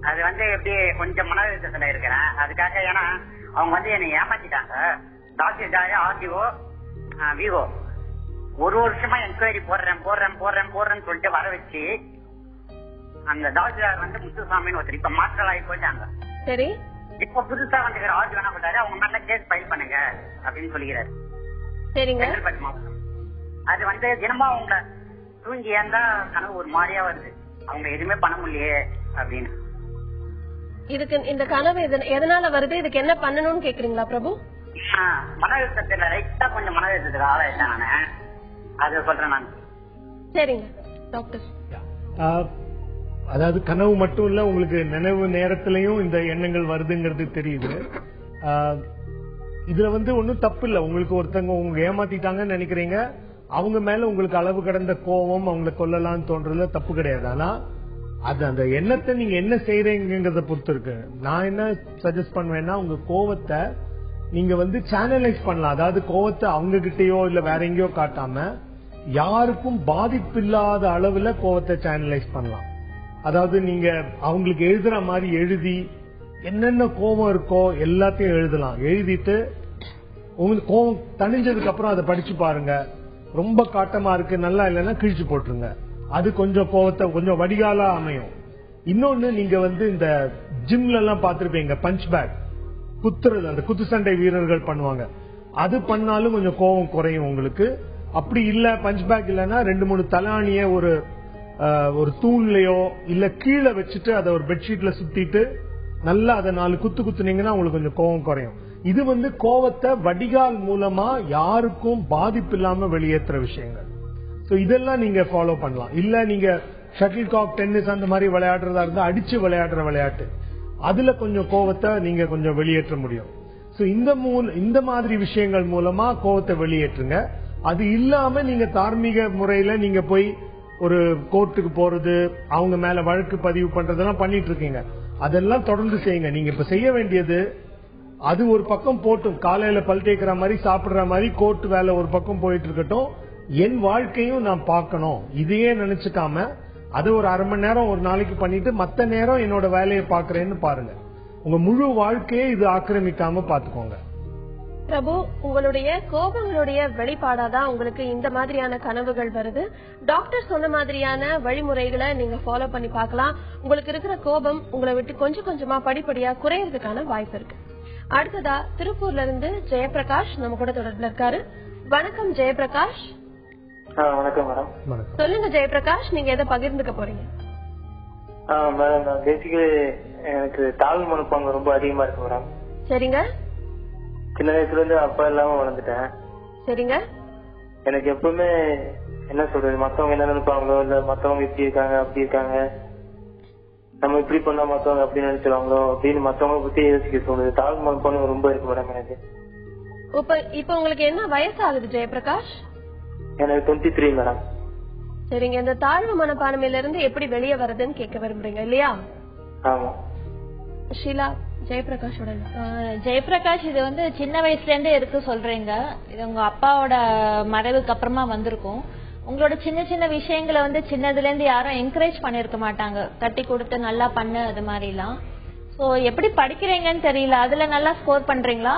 அது எப்படி கொஞ்சம் மன அழுத்தத்துல இருக்கிறேன். அதுக்காக ஏன்னா அவங்க என்னை ஏமாத்திட்டாங்க. டாக்டர் ஆர்டிஓ விவோ 1 வருஷமா என்கொயரி போடுறேன்னு சொல்லிட்டு வர வச்சு அந்த டாக்டர் முத்துசாமின்னு ஒருத்தர் இப்ப மாஸ்டர் ஆகி போயிட்டாங்க. சரி. இப்ப புதுசா வந்துக்கிற ஆர்டர் என்ன பண்றாரு, அவங்க மேல கேஸ் ஃபைல் பண்ணுங்க அப்படின்னு சொல்லிக்கிறாரு. சரிங்க. அது தினமும் அவங்க தூங்கி ஏந்தா கனவு ஒரு மாதிரியா வருது, அவங்க எதுவுமே பண்ண முடியலையே அப்படின்னு. இதுக்கு இந்த கனவு எதனால வருது, இதுக்கு என்ன பண்ணணும்னு கேக்குறீங்களா பிரபு? மன அழுத்தத்துல ரைட்டா கொஞ்சம் மன அழுத்தத்துக்கு ஆளாயிட்டேன் நானு, அதை சொல்றேன் நான். சரிங்க டாக்டர். அதாவது கனவு மட்டும் இல்ல, உங்களுக்கு நினைவு நேரத்திலையும் இந்த எண்ணங்கள் வருதுங்கிறது தெரியுது. இதுல ஒன்னும் தப்பு இல்ல. உங்களுக்கு ஒருத்தங்க உங்க ஏமாத்திட்டாங்கன்னு நினைக்கிறீங்க, அவங்க மேல உங்களுக்கு அளவு கடந்த கோபம், அவங்களை கொல்லலாம்னு தோன்றதுல தப்பு கிடையாது. ஆனா அது அந்த எண்ணத்தை நீங்க என்ன செய்யறீங்கிறத பொறுத்து இருக்கு. நான் என்ன சஜஸ்ட் பண்ணுவேன்னா, உங்க கோவத்தை நீங்க சேனலைஸ் பண்ணலாம். அதாவது கோவத்தை அவங்க கிட்டயோ இல்ல வேற எங்கேயோ காட்டாம யாருக்கும் பாதிப்பு இல்லாத அளவுல கோவத்தை சேனலைஸ் பண்ணலாம். அதாவது நீங்க அவங்களுக்கு எழுதுற மாதிரி எழுதி என்னென்ன கோபம் இருக்கோ எல்லாத்தையும் எழுதலாம். எழுதிட்டு உங்களுக்கு கோபம் தணிஞ்சதுக்கு அப்புறம் அதை படிச்சு பாருங்க. ரொம்ப காட்டமா இருக்கு, நல்லா இல்லைன்னா கிழிச்சு போட்டுருங்க. அது கொஞ்சம் கோவத்தை கொஞ்சம் வடிகாலா அமையும். இன்னொன்னு, நீங்க இந்த ஜிம்ல எல்லாம் பாத்திருப்பீங்க, பஞ்ச் பேக் குத்துறது, அந்த குத்து சண்டை வீரர்கள் பண்ணுவாங்க. அது பண்ணாலும் கொஞ்சம் கோபம் குறையும் உங்களுக்கு. அப்படி இல்ல பஞ்ச் பேக் இல்லைன்னா 2-3 தலானிய ஒரு தூண்லயோ இல்ல கீழே வச்சுட்டு அதை ஒரு பெட்ஷீட்ல சுத்திட்டு நல்லா அதை 4 குத்து குத்துனீங்கன்னா உங்களுக்கு கொஞ்சம் கோபம் குறையும். இது கோவத்தை வடிகால் மூலமா யாருக்கும் பாதிப்பு இல்லாம வெளியேற்றுற விஷயங்கள். இதெல்லாம் நீங்க ஃபாலோ பண்ணலாம். இல்ல நீங்க ஷட்டில் காக், டென்னிஸ் அந்த மாதிரி விளையாடுறதா இருந்தா அடிச்சு விளையாடுற விளையாட்டு, அதுல கொஞ்சம் கோவத்தை நீங்க கொஞ்சம் வெளியேற்ற முடியும். இந்த மாதிரி விஷயங்கள் மூலமா கோவத்தை வெளியேற்றுங்க. அது இல்லாம நீங்க தார்மீக முறையில நீங்க போய் ஒரு கோர்ட்டுக்கு போறது, அவங்க மேல வழக்கு பதிவு பண்றதெல்லாம் பண்ணிட்டு இருக்கீங்க. அதெல்லாம் தொடர்ந்து செய்யுங்க. நீங்க இப்ப செய்ய வேண்டியது, அது ஒரு பக்கம் போட்டும், காலையில பல் தேய்க்கிற மாதிரி சாப்பிடுற மாதிரி கோர்ட் வேலை ஒரு பக்கம் போயிட்டு இருக்கட்டும். என் வாழ்க்கையும் நான் பார்க்கணும், இதையே நினைச்சுக்காம அது ஒரு அரை மணி நேரம் ஒரு நாளைக்கு பண்ணிட்டு மத்த நேரம் என்னோட வேலையை பாக்குறேன்னு பாருங்க. உங்க முழு வாழ்க்கையே இது ஆக்கிரமிக்காம பாத்துக்கோங்க. பிரபு, உங்களுடைய கோபங்களுடைய வெளிப்பாடாதான் உங்களுக்கு இந்த மாதிரியான கனவுகள் வருது. டாக்டர் சொன்ன மாதிரியான வழிமுறைகளை நீங்க ஃபாலோ பண்ணி பார்க்கலாம். உங்களுக்கு இருக்கிற கோபம் உங்களை விட்டு கொஞ்சம் கொஞ்சமா படிப்படியா குறையறதுக்கான வாய்ப்பு இருக்கு. அடுத்ததா திருப்பூர்ல இருந்து ஜெயபிரகாஷ் நம்ம கூட தொடர்புல இருக்காரு. வணக்கம் ஜெயபிரகாஷ். வணக்கம் மேடம். சொல்லுங்க ஜெயபிரகாஷ், நீங்க எதை பகிர்ந்துக்க போறீங்க? மேடம், பேசிக்கலி எனக்கு தாழ்வு மனப்பான்மை ரொம்ப அதிகமா இருக்கு மேடம். சரிங்க. சின்ன வயசுல இருந்து அப்பா இல்லாம வளர்ந்துட்டேன். சரிங்க. எனக்கு எப்பவுமே என்ன சொல்றது, மத்தவங்க என்ன நினைப்பாங்களோ, இல்ல மத்தவங்க இப்படி இருக்காங்க அப்படி இருக்காங்க, நம்ம இப்படி பண்ணா மத்தவங்க அப்படி நினைச்சிருவாங்களோ அப்படின்னு மத்தவங்க பத்தி யோசிக்க தோணுது. தாழ்வு மனப்பான்மை ரொம்ப இருக்கு மேடம் எனக்கு. இப்ப உங்களுக்கு என்ன வயசாகுது ஜெயபிரகாஷ்? எனக்கு 23 மேடம். சரிங்க. இந்த தாழ்வு மனப்பான்மையில இருந்து எப்படி வெளியே வருதுன்னு கேட்க விரும்புறீங்க இல்லையா? ஆமா. ஷீலா, ஜெயபிரகாஷோட. ஜெயபிரகாஷ், இது சின்ன வயசுல இருந்தே இருக்கு சொல்றீங்க. இது உங்க அப்பாவோட மறைவுக்கு அப்புறமா வந்திருக்கும். உங்களோட சின்ன சின்ன விஷயங்களை சின்னதுல இருந்து யாரும் என்கரேஜ் பண்ணிருக்க மாட்டாங்க, தட்டி கொடுத்து நல்லா பண்ணு அது மாதிரி எல்லாம். சோ எப்படி படிக்கிறீங்கன்னு தெரியல, அதுல நல்லா ஸ்கோர் பண்றீங்களா?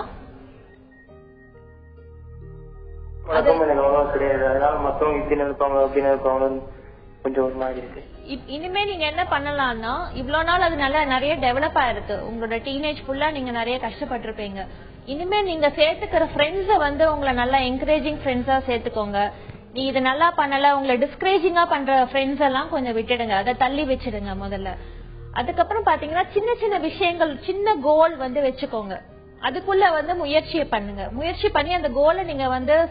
கிடையாது, அதனால மத்தவங்க இப்படி நினைப்பாங்க அப்படி நினைப்பாங்க கொஞ்சம் ஒரு மாதிரி இருக்கு. இனிமே நீங்க என்ன பண்ணலாம்னா, இவ்வளவு நாள் அது நல்லா நிறைய டெவலப் ஆயிருக்கு. உங்களோட டீனேஜ் ஃபுல்லா நீங்க நிறைய கஷ்டப்பட்டிருப்பீங்க. இனிமே நீங்க சேர்த்துக்கிற ஃப்ரெண்ட்ஸ உங்களை நல்லா என்கரேஜிங் ஃப்ரெண்ட்ஸா சேர்த்துக்கோங்க. நீ இது நல்லா பண்ணல, உங்களை டிஸ்கரேஜிங்கா பண்ற ஃப்ரெண்ட்ஸ் எல்லாம் கொஞ்சம் விட்டுடுங்க, அதை தள்ளி வச்சிடுங்க முதல்ல. அதுக்கப்புறம் பாத்தீங்கன்னா சின்ன சின்ன விஷயங்கள், சின்ன கோல் வச்சுக்கோங்க. அதுக்குள்ள முயற்சியை பண்ணுங்க. முயற்சி பண்ணி அந்த கோலை நீங்க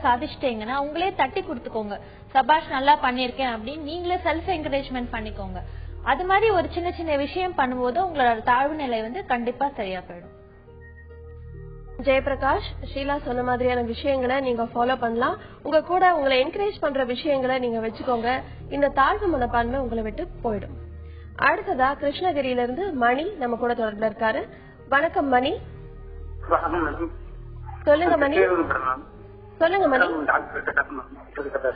சாதிச்சிட்டீங்கன்னா உங்களே தட்டி கொடுத்துக்கோங்க. சபாஷ் நல்லா பண்ணிருக்கேன் அப்படின்னு நீங்களே செல்ஃப் என்கரேஜ்மெண்ட் பண்ணிக்கோங்க. அது மாதிரி ஒரு சின்ன சின்ன விஷயம் பண்ணும்போது உங்களோட தாழ்வு நிலை கண்டிப்பா சரியா போயிடும். ஜெயபிரகாஷ், ஷீலா சொன்ன மாதிரியான விஷயங்களை நீங்க ஃபாலோ பண்ணலாம். உங்க கூட உங்களை என்கரேஜ் பண்ற விஷயங்களை நீங்க வச்சுக்கோங்க. இந்த தாழ்வு மனப்பான்மை உங்களை விட்டு போயிடும். அடுத்ததா கிருஷ்ணகிரியில இருந்து மணி நம்ம கூட தொடர்புல இருக்காரு. வணக்கம் மணி. சொல்லுங்க மணி. சொல்லுங்க மணி.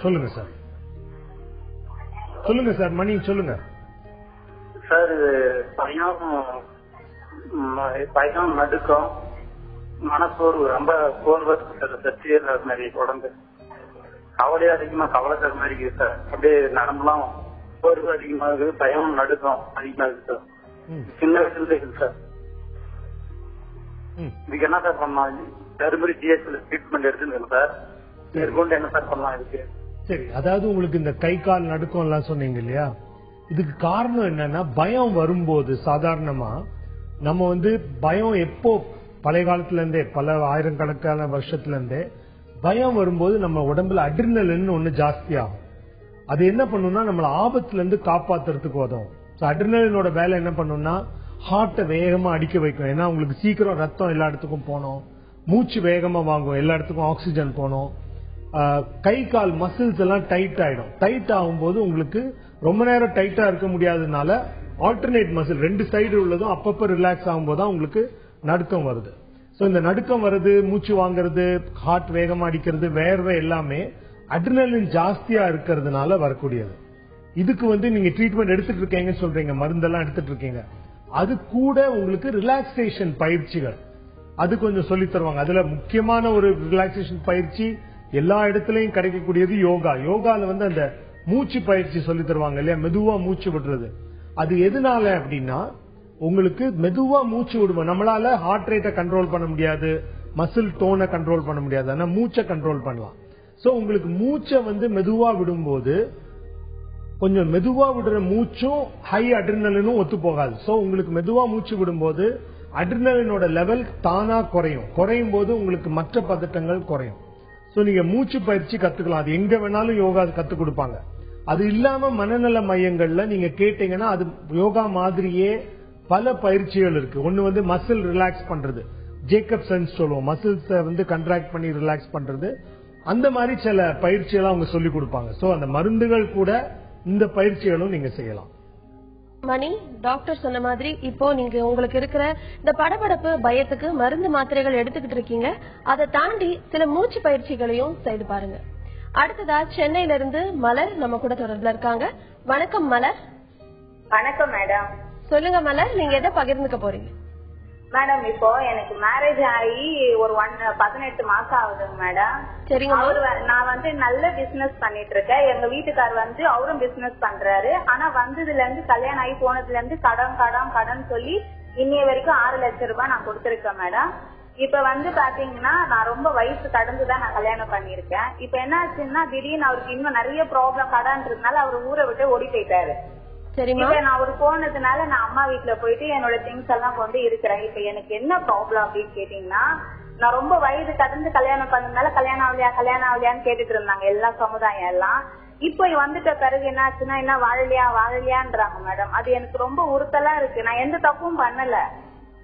சொல்லுங்க சார். சொல்லுங்க சார், மணி சொல்லுங்க சார். பயம் நடுக்கம், மனசோர்வு, ரொம்ப சோர்வு சார். சர்ச்சையே இல்லாத மாதிரி உடம்பு கவலையே அதிகமா கவலை தர மாதிரி இருக்குது சார். அப்படியே நரம்பெல்லாம் சோர்வு அதிகமா இருக்குது, பயம் நடுக்கம் அதிகமா இருக்கு சார். சின்ன வயசுல இருக்குது சார். இதுக்கு என்ன சார் பண்ணலாம்? தருமபுரி ஜிஎஸ்ல ட்ரீட்மெண்ட் எடுத்துருக்கேன் சார். மேற்கொண்டு என்ன சார் பண்ணலாம் இதுக்கு? சரி, அதாவது உங்களுக்கு இந்த கை கால் நடுக்கம் எல்லாம் சொன்னீங்க இல்லையா, இதுக்கு காரணம் என்னன்னா பயம் வரும்போது சாதாரணமா நம்ம பயம் எப்போ பழைய காலத்துல இருந்தே பல ஆயிரக்கணக்கான வருஷத்துல இருந்தே பயம் வரும்போது நம்ம உடம்புல அட்ரினலின் ஒண்ணு ஜாஸ்தி ஆகும். அது என்ன பண்ணும்னா நம்மள ஆபத்துல இருந்து காப்பாத்துறதுக்கு உதவும். அட்ரினலினோட வேலை என்ன பண்ணும்னா ஹார்ட்டை வேகமா அடிக்க வைக்கும். ஏன்னா உங்களுக்கு சீக்கிரம் ரத்தம் எல்லா இடத்துக்கும் போனோம், மூச்சு வேகமா வாங்கும், எல்லா இடத்துக்கும் ஆக்சிஜன் போனோம், கை கால் மசில்ஸ் எல்லாம் டைட் ஆயிடும். டைட் ஆகும்போது உங்களுக்கு ரொம்ப நேரம் டைட்டா இருக்க முடியாததுனால ஆல்டர்னேட் மசில் 2 சைடு உள்ளதும் அப்பப்ப ரிலாக்ஸ் ஆகும்போது தான் உங்களுக்கு நடுக்கம் வருது. சோ இந்த நடுக்கம் வருது, மூச்சு வாங்குறது, ஹார்ட் வேகமா அடிக்கிறது, வேர்வை எல்லாமே அட்ரினலின் ஜாஸ்தியா இருக்கிறதுனால வரக்கூடியது. இதுக்கு நீங்க ட்ரீட்மெண்ட் எடுத்துட்டு இருக்கீங்க சொல்றீங்க, மருந்தெல்லாம் எடுத்துட்டு இருக்கீங்க. அது கூட உங்களுக்கு ரிலாக்ஸேஷன் பயிற்சிகள் அது கொஞ்சம் சொல்லி தருவாங்க. அதுல முக்கியமான ஒரு ரிலாக்ஸேஷன் பயிற்சி எல்லா இடத்துலயும் கிடைக்கக்கூடியது யோகா. யோகால அந்த மூச்சு பயிற்சி சொல்லி தருவாங்க இல்லையா, மெதுவா மூச்சு விடுறது. அது எதனால அப்படின்னா உங்களுக்கு மெதுவா மூச்சு விடுவோம். நம்மளால ஹார்ட் ரேட்டை கண்ட்ரோல் பண்ண முடியாது, மசில் டோனை கண்ட்ரோல் பண்ண முடியாது, ஆனா மூச்சை கண்ட்ரோல் பண்ணலாம். சோ உங்களுக்கு மூச்சை மெதுவா விடும்போது கொஞ்சம் மெதுவா விடுற மூச்சும் ஹை அட்ரினலினும் ஒத்து போகாது. சோ உங்களுக்கு மெதுவா மூச்சு விடும்போது அட்ரினலினோட லெவல் தானா குறையும் போது உங்களுக்கு மற்ற பதட்டங்கள் குறையும். சோ நீங்க மூச்சு பயிற்சி கத்துக்கலாம். அது எங்க வேணாலும் யோகா கத்து கொடுப்பாங்க. அது இல்லாம மனநல மையங்கள்ல நீங்க கேட்டீங்கன்னா அது யோகா மாதிரியே பல பயிற்சிகள் இருக்கு. ஒண்ணு மசில் ரிலாக்ஸ் பண்றது, ஜேக்கப் சென்ஸ் சொல்லுவோம், மசில்ஸ் கண்ட்ராக்ட் பண்ணி ரிலாக்ஸ் பண்றது. அந்த மாதிரி சில பயிற்சியெல்லாம் அவங்க சொல்லி கொடுப்பாங்க. சோ அந்த மருந்துகள் கூட இந்த பயிற்சிகளும் நீங்க செய்யலாம். மணி டாக்டர் சொன்ன மாதிரி இப்போ நீங்க உங்களுக்கு இருக்கிற இந்த படபடப்பு பயத்துக்கு மருந்து மாத்திரைகள் எடுத்துக்கிட்டு இருக்கீங்க. அதை தாண்டி சில மூச்சு பயிற்சிகளையும் செய்து பாருங்க. அடுத்ததா சென்னையில இருந்து மலர் நம்ம கூட தொடர்புல இருக்காங்க. வணக்கம் மலர். வணக்கம் மேடம். சொல்லுங்க மலர், நீங்க எதை பகிர்ந்துக்க போறீங்க? மேடம் இப்போ எனக்கு மேரேஜ் ஆகி ஒரு 18 மாசம் ஆகுதுங்க மேடம். சரிங்க. நான் நல்ல பிசினஸ் பண்ணிட்டு இருக்கேன். எங்க வீட்டுக்கார் அவரும் பிசினஸ் பண்றாரு. ஆனா வந்ததுல இருந்து கல்யாணம் ஆகி போனதுல இருந்து கடன் சொல்லி இன்னைய வரைக்கும் 6 லட்சம் ரூபாய் நான் கொடுத்திருக்கேன் மேடம். இப்ப பாத்தீங்கன்னா நான் ரொம்ப வயசு கடந்துதான் நான் கல்யாணம் பண்ணிருக்கேன். இப்ப என்ன ஆச்சுன்னா திடீர்னு அவருக்கு இன்னும் நிறைய ப்ராப்ளம் கடன்றதுனால அவர் ஊரை விட்டு ஓடி போயிட்டாரு. இப்ப நான் அவரு போனதுனால நான் அம்மா வீட்டுல போயிட்டு என்னோட திங்ஸ் எல்லாம் கொண்டு இருக்கிறேன். இப்ப எனக்கு என்ன ப்ராப்ளம் அப்படின்னு கேட்டீங்கன்னா, நான் ரொம்ப வயது கடந்து கல்யாணம் பண்ணதுனால கல்யாணம் ஆகலையான்னு கேட்டுட்டு இருந்தாங்க எல்லா சமுதாயம் எல்லாம். இப்ப வந்துட்ட பிறகு என்ன ஆச்சுன்னா என்ன வாழலையான்றாங்க மேடம். அது எனக்கு ரொம்ப உறுத்தலா இருக்கு. நான் எந்த தப்பும் பண்ணல.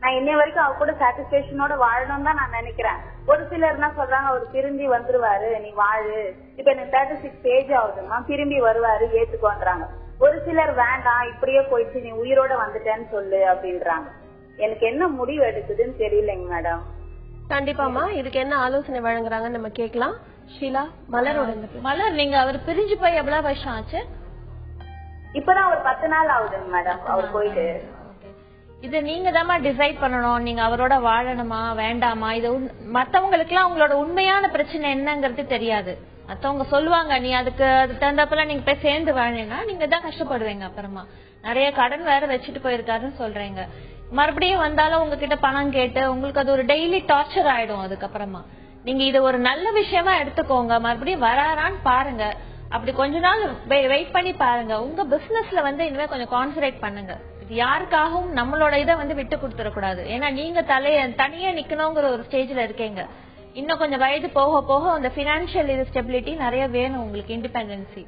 நான் இன்னை வரைக்கும் அவ கூட சாட்டிஸ்பேக்ஷனோட வாழணும் தான் நான் நினைக்கிறேன். ஒரு சிலர் என்ன சொல்றாங்க, அவர் திரும்பி வந்துருவாரு, நீ வாழு. இப்ப எனக்கு 36 ஏஜ் ஆகுதுமா, திரும்பி வருவாரு ஏத்துக்கோன்றாங்க. ஒரு சிலர் வேண்டாம், இப்படியே போயிடுச்சு, நீ உயிரோட வந்துட்டேன்னு சொல்லு அப்படின்றாங்க. எனக்கு என்ன முடிவு எடுக்குதுன்னு தெரியலைங்க மேடம். கண்டிப்பாமா, இதுக்கு என்ன ஆலோசனை வழங்குறாங்கன்னு நம்ம கேட்கலாம். ஷீலா, மலரோட. மலர், நீங்க அவர் பிரிஞ்சு போய் எவ்வளவு வருஷம் ஆச்சு? இப்பதான் ஒரு 10 நாள் ஆகுதுங்க மேடம் அவர் போயிட்டு. இது நீங்க தான் டிசைட் பண்ணணும், நீங்க அவரோட வாழணுமா வேண்டாமா. இது மத்தவங்களுக்கு எல்லாம் அவங்களோட உண்மையான பிரச்சனை என்னங்கிறது தெரியாது. மத்தவங்க சொல்லுவாங்க, நீ அதுக்கு தகுந்தப்பல நீங்க போய் சேர்ந்து வாழினா நீங்க தான் கஷ்டப்படுவீங்க. அப்புறமா நிறைய கடன் வேற வச்சுட்டு போயிருக்காருன்னு சொல்றீங்க. மறுபடியும் வந்தாலும் உங்ககிட்ட பணம் கேட்டு உங்களுக்கு அது ஒரு டெய்லி டார்ச்சர் ஆயிடும். அதுக்கப்புறமா நீங்க இது ஒரு நல்ல விஷயமா எடுத்துக்கோங்க. மறுபடியும் வராரான்னு பாருங்க. அப்படி கொஞ்ச நாள் வெயிட் பண்ணி பாருங்க. உங்க பிசினஸ்ல இனிமே கொஞ்சம் கான்சன்ட்ரேட் பண்ணுங்க. இது யாருக்காகவும் நம்மளோட இதை விட்டு கொடுத்துடக்கூடாது. ஏன்னா நீங்க தனியா நிக்கணுங்கிற ஒரு ஸ்டேஜ்ல இருக்கீங்க. இன்னும் கொஞ்சம் வயது போக போக அந்த பினான்சியல் ஸ்டெபிலிட்டி நிறைய வேணும் உங்களுக்கு, இண்டிபெண்டன்சி.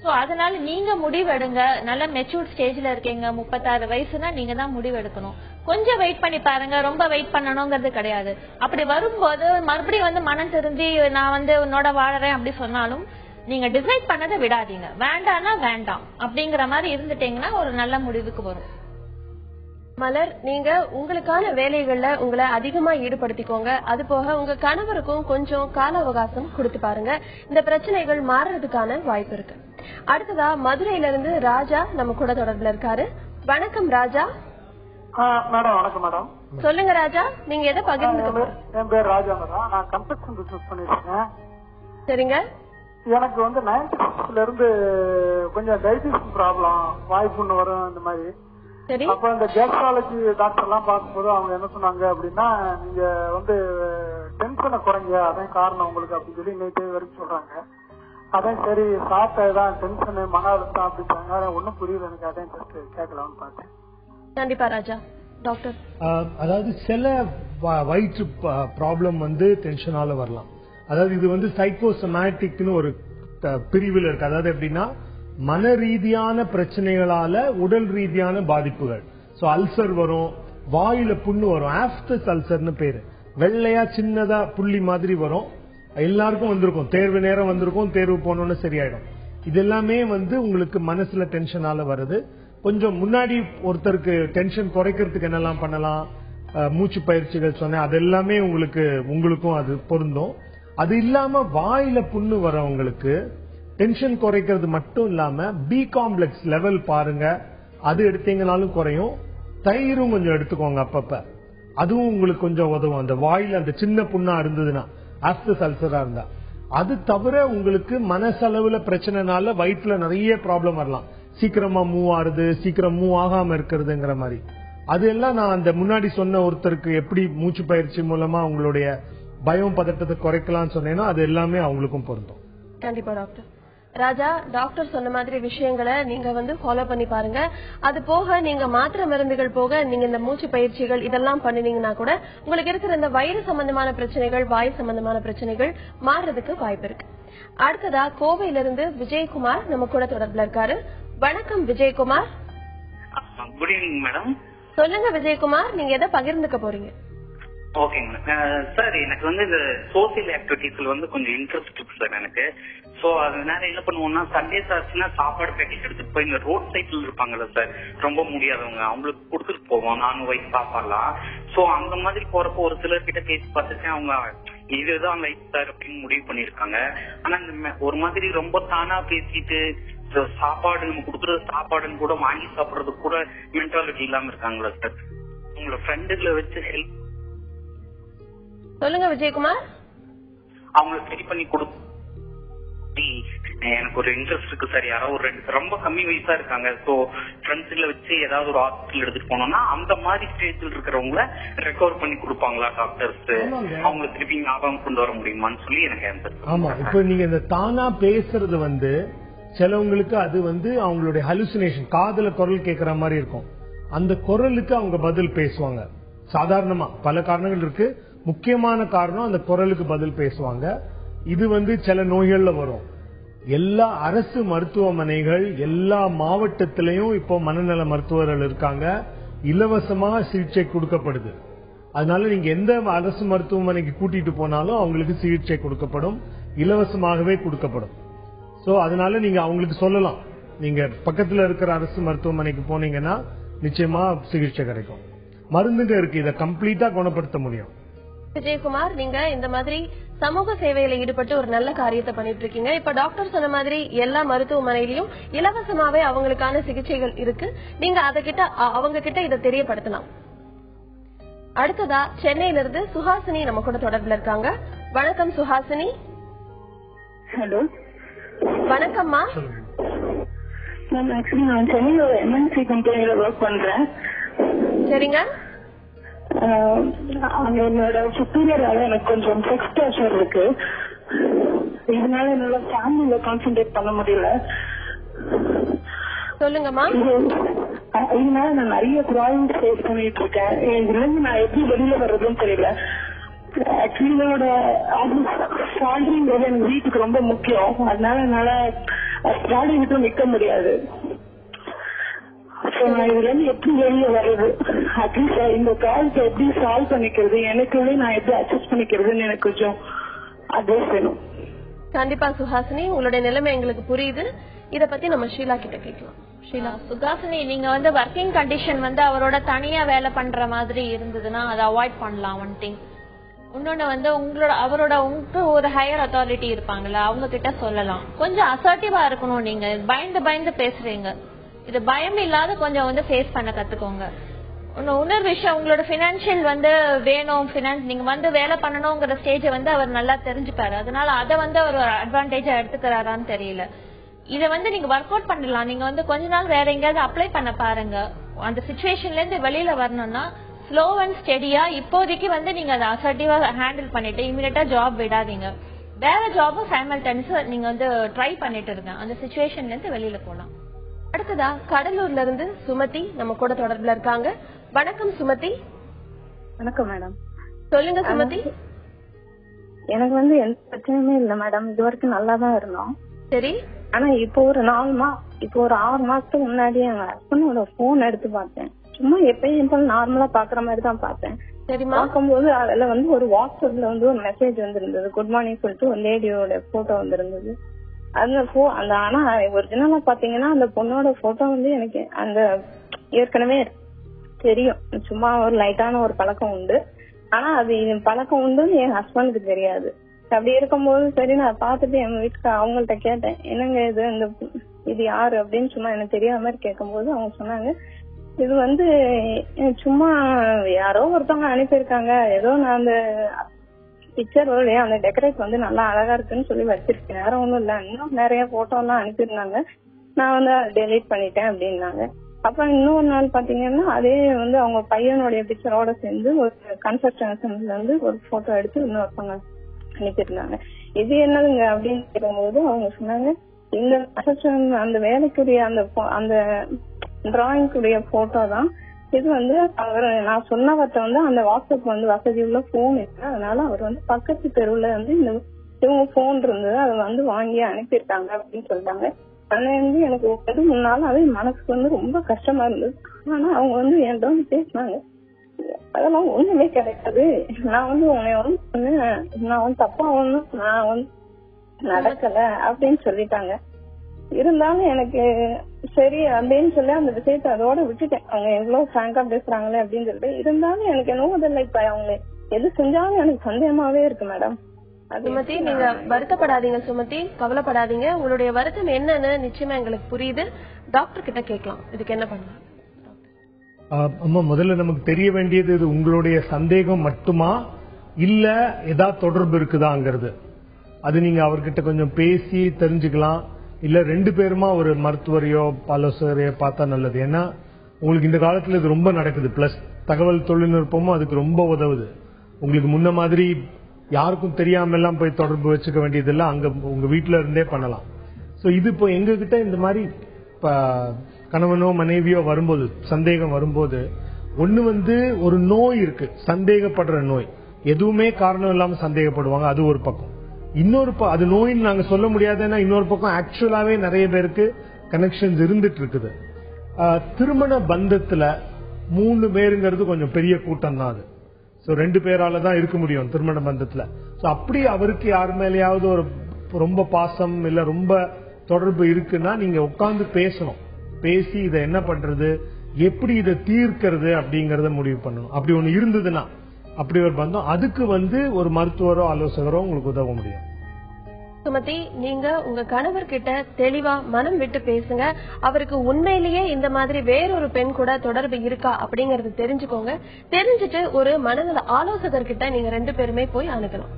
சோ அதனால நீங்க முடிவு எடுங்க. நல்ல மெச்சூர்ட் ஸ்டேஜ்ல இருக்கீங்க. 36 வயசுனா நீங்க தான் முடிவு எடுக்கணும். கொஞ்சம் வெயிட் பண்ணி பாருங்க. ரொம்ப வெயிட் பண்ணணுங்கிறது கிடையாது. அப்படி வரும்போது மறுபடியும் மனம் திருந்தி நான் உன்னோட வாழறேன் அப்படி சொன்னாலும் நீங்க டிசைட் பண்ணதை விடாதீங்க. வேண்டாம்னா வேண்டாம் அப்படிங்கிற மாதிரி இருந்துட்டீங்கன்னா ஒரு நல்ல முடிவுக்கு வரும். மலர், நீங்க உங்களுக்கான வேலைகள்ல உங்களை அதிகமா ஈடுபடுத்திக்கோங்க. அது போக உங்க கணவருக்கும் கொஞ்சம் கால அவகாசம் கொடுத்து பாருங்க. இந்த பிரச்சனைகள் மாறுறதுக்கான வாய்ப்பு இருக்கு. அடுத்ததா மதுரையில இருந்து ராஜா நம்ம கூட தொடர்புல இருக்காரு. வணக்கம் ராஜா. மேடம் வணக்கம் மேடம். சொல்லுங்க ராஜா, நீங்க எதை பகிர்ந்து? என் பேர் ராஜா மேடம். நான் கன்ஸ்ட்ரக்ஷன் பிசினஸ் பண்ணிருக்கேன். சரிங்க. எனக்கு வந்து 96ல இருந்து கொஞ்சம் டைஜஷன் ப்ராப்ளம், வாய்ப்புன்னு வரும் இந்த மாதிரி. அப்ப இந்த கேஸ்ட்ராலஜி டாக்டர் எல்லாம் பார்க்கும்போது அவங்க என்ன சொன்னாங்க அப்படின்னா, நீங்க வந்து டென்ஷனை குறைங்க, அதான் காரணம் உங்களுக்கு அப்படின்னு சொல்லி நேற்று வரைக்கும் சொல்றாங்க. அதான் சரி சாப்பிட்டதான் டென்ஷனு மன அழுத்தம் அப்படின்றாங்க. ஒன்னும் புரியல எனக்கு, அதான் ஜஸ்ட் கேட்கலாம்னு பார்த்தேன். கண்டிப்பா ராஜா. டாக்டர், அதாவது சில வயிற்று ப்ராப்ளம் வந்து டென்ஷனால வரலாம். அதாவது இது வந்து சைக்கோசோமேட்டிக்னு ஒரு பிரிவில் இருக்கு. அதாவது எப்படின்னா மன ரீதியான பிரச்சனைகளால உடல் ரீதியான பாதிப்புகள். சோ அல்சர் வரும், வாயில புண்ணு வரும், ஆஃப்டஸ் அல்சர்னு பேரு. வெள்ளையா சின்னதா புள்ளி மாதிரி வரும். எல்லாருக்கும் வந்திருக்கும், தேர்வு நேரம் வந்திருக்கும், தேர்வு போனோன்னு சரியாயிடும். இது எல்லாமே வந்து உங்களுக்கு மனசுல டென்ஷனால வருது. கொஞ்சம் முன்னாடி ஒருத்தருக்கு டென்ஷன் குறைக்கிறதுக்கு என்னெல்லாம் பண்ணலாம், மூச்சு பயிற்சிகள் சொன்னேன், அது எல்லாமே உங்களுக்கும் அது பொருந்தும். அது இல்லாம வாயில புண்ணு வரவங்களுக்கு டென்ஷன் குறைக்கிறது மட்டும் இல்லாம பி காம்ப்ளெக்ஸ் லெவல் பாருங்க, அது எடுத்தீங்கனாலும் குறையும். தயிரும் கொஞ்சம் எடுத்துக்கோங்க அப்பப்ப, அதுவும் உங்களுக்கு கொஞ்சம் உதவும். அந்த வாயில அந்த சின்ன புண்ணா இருந்ததுன்னா, ஆஸ்டஸ் அல்சரா இருந்தா. அது தவிர உங்களுக்கு மனசளவுல பிரச்சனைனால வயிற்றுல நிறைய ப்ராப்ளம் வரலாம். சீக்கிரமா மூவ் ஆறுது, சீக்கிரம் மூவ் ஆகாம இருக்கிறதுங்கிற மாதிரி. அது எல்லாம் நான் அந்த முன்னாடி சொன்ன ஒருத்தருக்கு எப்படி மூச்சு பயிற்சி மூலமா உங்களுடைய பயம் பதட்டத்தை குறைக்கலாம் சொன்னேன்னா அது எல்லாமே அவங்களுக்கும் பொருந்தும். கண்டிப்பா டாக்டர். ராஜா, டாக்டர் சொன்ன மாதிரி விஷயங்களை நீங்க வந்து ஃபாலோ பண்ணி பாருங்க. அது போக நீங்க மாத்திரை மருந்துகள் போக நீங்க இந்த மூச்சு பயிற்சிகள் இதெல்லாம் பண்ணினீங்கன்னா கூட உங்களுக்கு இருக்கிற இந்த வயிறு சம்பந்தமான பிரச்சனைகள், வாய் சம்பந்தமான பிரச்சனைகள் மாறுறதுக்கு வாய்ப்பு இருக்கு. அடுத்ததா கோவையில இருந்து விஜயகுமார் நம்ம கூட தொடர்புல இருக்காரு. வணக்கம் விஜயகுமார். Good evening madam. சொல்லுங்க விஜயகுமார், நீங்க எதை பகிர்ந்துக்க போறீங்க? ஓகேங்க சார், எனக்கு வந்து இந்த சோசியல் ஆக்டிவிட்டிஸ்ல வந்து கொஞ்சம் இன்ட்ரெஸ்ட் இருக்கு சார் எனக்கு. சோ அதனால என்ன பண்ணுவோம்னா, சண்டேஸ் ஆச்சுன்னா சாப்பாடு பேக்கெட் எடுத்துட்டு போய் இந்த ரோட் சைட்ல இருப்பாங்கல்ல சார், ரொம்ப முடியாதவங்க, அவங்களுக்கு கொடுத்துட்டு போவோம், நானும் வயசு சாப்பாடலாம். சோ அந்த மாதிரி போறப்போ ஒரு சிலர் கிட்ட பேசி பார்த்துட்டு அவங்க இதுதான் லைஃப் சார் அப்படின்னு முடிவு பண்ணிருக்காங்க. ஆனா இந்த ஒரு மாதிரி ரொம்ப தானா பேசிட்டு சாப்பாடு நம்ம கொடுக்குறது சாப்பாடுன்னு கூட வாங்கி சாப்பிடுறது கூட மென்டாலிட்டி இல்லாம இருக்காங்களா சார்? உங்களோட ஃப்ரெண்டுகளை வச்சு ஹெல்ப் சொல்லுங்க விஜயகுமார். அவங்க சரி பண்ணி கொடுத்து எனக்கு ஒரு இன்ட்ரெஸ்ட் இருக்கு சார். யாராவது ஒரு ரொம்ப கம்மி வயசா இருக்காங்க, சோ ஃப்ரெண்ட்ஸ்ல வச்சு ஏதாவது ஒரு ஹாஸ்பிட்டல் எடுத்துட்டு போனோம்னா அந்த மாதிரி ஸ்டேஜ்ல இருக்கிறவங்கள ரெக்கவர் பண்ணி கொடுப்பாங்களா டாக்டர்ஸ்? அவங்க திருப்பி ஞாபகம் கொண்டு வர முடியுமான்னு சொல்லி எனக்கு ஆன்சர். ஆமா, இப்ப நீங்க இந்த தானா பேசுறது வந்து சிலவங்களுக்கு அது வந்து அவங்களுடைய ஹலுசினேஷன், காதுல குரல் கேட்கற மாதிரி இருக்கும். அந்த குரலுக்கு அவங்க பதில் பேசுவாங்க. சாதாரணமா பல காரணங்கள் இருக்கு, முக்கியமான காரணம் அந்த குரலுக்கு பதில் பேசுவாங்க. இது வந்து சில நோய்கள்ல வரும். எல்லா அரசு மருத்துவமனைகள் எல்லா மாவட்டத்திலையும் இப்போ மனநல மருத்துவர்கள் இருக்காங்க, இலவசமா சிகிச்சை கொடுக்கப்படுது. அதனால நீங்க எந்த அரசு மருத்துவமனைக்கு கூட்டிட்டு போனாலும் அவங்களுக்கு சிகிச்சை கொடுக்கப்படும், இலவசமாகவே கொடுக்கப்படும். சோ அதனால நீங்க அவங்களுக்கு சொல்லலாம், நீங்க பக்கத்துல இருக்கிற அரசு மருத்துவமனைக்கு போனீங்கன்னா நிச்சயமா சிகிச்சை கிடைக்கும். மருந்துங்க இருக்கு, இதை கம்ப்ளீட்டா குணப்படுத்த முடியும். விஜயகுமார், நீங்க இந்த மாதிரி சமூக சேவையில ஈடுபட்டு ஒரு நல்ல காரியத்தை பண்ணிட்டு இருக்கீங்க. இப்ப டாக்டர் சொன்ன மாதிரி எல்லா மருத்துவமனையிலும் இலவசமாவே அவங்களுக்கான சிகிச்சைகள் இருக்கு. நீங்க அவங்க கிட்ட இதை தெரியப்படுத்தலாம். அடுத்ததா சென்னையில இருந்து சுஹாசினி நம்ம கூட தொடர்புல இருக்காங்க. வணக்கம் சுஹாசினி. ஹலோ, வணக்கம்மா. மேம், ஆக்சுவலி நான் சென்னையில எம்என்சி கம்பெனியில ஒர்க் பண்றேன். சரிங்க. என்னோட சுப்பீரியரால எனக்கு கொஞ்சம் செக்ஸ் ப்ரெஷர் இருக்கு. இதனால என்னோட ஃபேமிலியில கான்சென்ட்ரேட் பண்ண முடியல. சொல்லுங்கம்மா. இதனால நான் நிறைய ப்ராப்ளம்ஸ் ஃபேஸ் பண்ணிட்டு இருக்கேன். இதுல இருந்து நான் எப்படி வெளியில வர்றதுன்னு தெரியல. ஆக்சுவலி என்னோட சேலரிங்கிறது எனக்கு வீட்டுக்கு ரொம்ப முக்கியம். அதனால என்னால சேலரி விட்டு நிக்க முடியாது. நான் இதுல இருந்து எப்படி வெளியே வர்றது, அட்லீஸ்ட் இந்த ப்ராப்ளத்தை எப்படி சால்வ் பண்ணிக்கிறது, எனக்குள்ளே நான் எப்படி அட்ஜஸ்ட் பண்ணிக்கிறதுன்னு எனக்கு கொஞ்சம் அட்வைஸ் வேணும். கண்டிப்பா சுஹாசினி, உங்களுடைய நிலைமை எங்களுக்கு புரியுது. இத பத்தி நம்ம ஷீலா கிட்ட கேட்கலாம். ஷீலா. சுஹாசினி, நீங்க வந்து ஒர்க்கிங் கண்டிஷன் வந்து அவரோட தனியா வேலை பண்ற மாதிரி இருந்ததுன்னா அதை அவாய்ட் பண்ணலாம். ஒன் திங், இன்னொன்னு வந்து உங்களுக்கு ஒரு ஹையர் அத்தாரிட்டி இருப்பாங்கல்ல, அவங்க கிட்ட சொல்லலாம். கொஞ்சம் அசர்ட்டிவா இருக்கணும். நீங்க பயந்து பேசுறீங்க, இது பயம் இல்லாத கொஞ்சம் வந்து ஃபேஸ் பண்ண கத்துக்கோங்க. இன்னொரு விஷயம், உங்களோட பினான்சியல் வந்து வேணும், நீங்க வந்து வேலை பண்ணணுங்கிற ஸ்டேஜை வந்து அவர் நல்லா தெரிஞ்சுப்பாரு. அதனால அதை வந்து அவர் ஒரு அட்வான்டேஜா எடுத்துக்கிறாரான்னு தெரியல. இதை வந்து நீங்க ஒர்க் அவுட் பண்ணலாம். நீங்க வந்து கொஞ்ச நாள் வேற எங்கேயாவது அப்ளை பண்ண பாருங்க. அந்த சிச்சுவேஷன்ல இருந்து வெளியில வரணும்னா ஸ்லோ அண்ட் ஸ்டெடியா இப்போதைக்கு வந்து நீங்க அதை அசர்ட்டிவா ஹேண்டில் பண்ணிட்டு இமீடியட்டா ஜாப் விடாதீங்க. வேற ஜாபும் சைமல்டேனியஸா நீங்க வந்து ட்ரை பண்ணிட்டு இருங்க. அந்த சிச்சுவேஷன்ல இருந்து வெளியில போலாம். அடுத்ததா கடலூர்ல இருந்து சுமதி நம்ம கூட தொடர்புல இருக்காங்க. வணக்கம் சுமதி. வணக்கம் மேடம். சொல்லுங்க சுமதி. எனக்கு வந்து எந்த பிரச்சனையுமே இல்ல மேடம். இது வரைக்கும் நல்லா தான் இருந்தோம். சரி. ஆனா இப்போ ஒரு 6 மாசத்துக்கு முன்னாடி எங்க ஹஸ்பண்டோட போன் எடுத்து பார்த்தேன். சும்மா எப்பயும் போல நார்மலா பாக்குற மாதிரி தான் பார்த்தேன். பார்க்கும்போது அதுல வந்து ஒரு வாட்ஸ்அப்ல வந்து ஒரு மெசேஜ் வந்திருந்தது. குட் மார்னிங் சொல்லிட்டு ஒரு லேடியோட போட்டோ வந்திருந்தது. அந்த ஆனா ஒரிஜினலா பாத்தீங்கன்னா அந்த பொண்ணோட போட்டோ வந்து எனக்கு அந்த ஏற்கனவே தெரியும். சும்மா ஒரு லைட்டான ஒரு பழக்கம் உண்டு. ஆனா அது பழக்கம் உண்டுன்னு என் ஹஸ்பண்டுக்கு தெரியாது. அப்படி இருக்கும்போது சரி நான் பாத்துட்டு என் வீட்டுக்கு அவங்கள்ட்ட கேட்டேன், என்னங்க இது யாரு அப்படின்னு சும்மா எனக்கு தெரியாத மாதிரி கேட்கும்போது அவங்க சொன்னாங்க, இது வந்து சும்மா யாரோ ஒருத்தவங்க அனுப்பியிருக்காங்க, ஏதோ நான் அந்த பிக்சர் அந்த டெக்கரேட் வந்து நல்லா அழகா இருக்குன்னு சொல்லி வச்சிருக்கேன், வேற ஒண்ணும் இல்ல, இன்னும் நிறைய போட்டோ எல்லாம் அனுப்பியிருந்தாங்க, நான் வந்து டெலீட் பண்ணிட்டேன் அப்படின்னாங்க. அப்புறம் இன்னொரு நாள் பாத்தீங்கன்னா அதே வந்து அவங்க பையனுடைய பிக்சரோட சேர்ந்து ஒரு கன்ஸ்ட்ரக்ஷன்ல இருந்து ஒரு போட்டோ எடுத்து இன்னொருத்தவங்க அனுப்பியிருந்தாங்க. இது என்னதுங்க அப்படின்னு கேட்கும்போது அவங்க சொன்னாங்க, இந்த கன்ஸ்ட்ரக்ஷன் அந்த வேலைக்குரிய அந்த டிராயிங்குடைய போட்டோ தான் இது வந்து அவர் நான் சொன்னவர்கிட்ட வந்து அந்த வாட்ஸ்அப் வந்து வசதி உள்ள போன் இருக்கு, அதனால அவர் வந்து பக்கத்து தெருவுல வந்து இவங்க போன் இருந்தது அதை வந்து வாங்கி அனுப்பியிருக்காங்க அப்படின்னு சொல்றாங்க. ஆனா வந்து எனக்கு எது முன்னாலும் அது மனசுக்கு வந்து ரொம்ப கஷ்டமா இருந்தது. ஆனா அவங்க வந்து என்கிட்ட வந்து பேசினாங்க, அதெல்லாம் ஒண்ணுமே கிடையாது, நான் வந்து உன்னை வந்து சொன்னேன், நான் வந்து தப்பா ஒண்ணும் நான் வந்து நடக்கல அப்படின்னு சொல்லிட்டாங்க. இருந்தாலும் எனக்கு சரி அப்படின்னு சொல்லி அந்த விஷயத்த அதோட விட்டுட்டேன். அவங்க எவ்வளவு பிராங்கா பேசுறாங்களே அப்படின்னு சொல்லிட்டு. இருந்தாலும் எனக்கு என்னவோ அதில்ல, இப்ப அவங்க எது செஞ்சாலும் எனக்கு சந்தேகமாவே இருக்கு மேடம். சுமதி, நீங்க வருத்தப்படாதீங்க சுமதி, கவலைப்படாதீங்க. உங்களுடைய வருத்தம் என்னன்னு நிச்சயமா எங்களுக்கு புரியுது. டாக்டர் கிட்ட கேட்கலாம் இதுக்கு என்ன பண்ணலாம். அம்மா, முதல்ல நமக்கு தெரிய வேண்டியது இது உங்களுடைய சந்தேகம் மட்டுமா இல்ல ஏதாவது தொடர்பு இருக்குதாங்கிறது. அது நீங்க அவர்கிட்ட கொஞ்சம் பேசி தெரிஞ்சுக்கலாம். இல்ல 2 பேருமா ஒரு மருத்துவரையோ ஆலோசகரையோ பார்த்தா நல்லது. ஏன்னா உங்களுக்கு இந்த காலத்துல இது ரொம்ப நடக்குது. பிளஸ் தகவல் தொழில்நுட்பமும் அதுக்கு ரொம்ப உதவுது. உங்களுக்கு முன்ன மாதிரி யாருக்கும் தெரியாம எல்லாம் போய் தொடர்பு வச்சுக்க வேண்டியதில்லை, அங்க உங்க வீட்டுல இருந்தே பண்ணலாம். சோ இது இப்போ எங்க கிட்ட இந்த மாதிரி கணவனோ மனைவியோ வரும்போது சந்தேகம் வரும்போது ஒண்ணு வந்து ஒரு நோய் இருக்கு, சந்தேகப்படுற நோய், எதுவுமே காரணம் இல்லாம சந்தேகப்படுவாங்க, அது ஒரு பக்கம். இன்னொரு அது நோயின்னு நாங்க சொல்ல முடியாதுன்னா இன்னொரு பக்கம் ஆக்சுவலாவே நிறைய பேருக்கு கனெக்ஷன்ஸ் இருந்துட்டு இருக்குது. திருமண பந்தத்துல 3 பேருங்கிறது கொஞ்சம் பெரிய கூட்டம் தான் அது. 2 பேரால தான் இருக்க முடியும் திருமண பந்தத்துல. அப்படி அவருக்கு யார் மேலேயாவது ஒரு ரொம்ப பாசம் இல்ல ரொம்ப தொடர்பு இருக்குன்னா நீங்க உட்கார்ந்து பேசணும். பேசி இதை என்ன பண்றது, எப்படி இதை தீர்க்கிறது அப்படிங்கறத முடிவு பண்ணணும். அப்படி ஒண்ணு இருந்ததுன்னா அப்படி ஒரு பந்தம், அதுக்கு வந்து ஒரு மருத்துவரோ ஆலோசகரோ உங்களுக்கு உதவ முடியும். சுமதி, நீங்க உங்க கணவர்கிட்ட தெளிவா மனம் விட்டு பேசுங்க. அவருக்கு உண்மையிலேயே இந்த மாதிரி வேறொரு பெண் கூட தொடர்பு இருக்கா அப்படிங்கறது தெரிஞ்சுக்கோங்க. தெரிஞ்சுட்டு ஒரு மனநல ஆலோசகர்கிட்ட நீங்க 2 பேருமே போய் அணுகலாம்.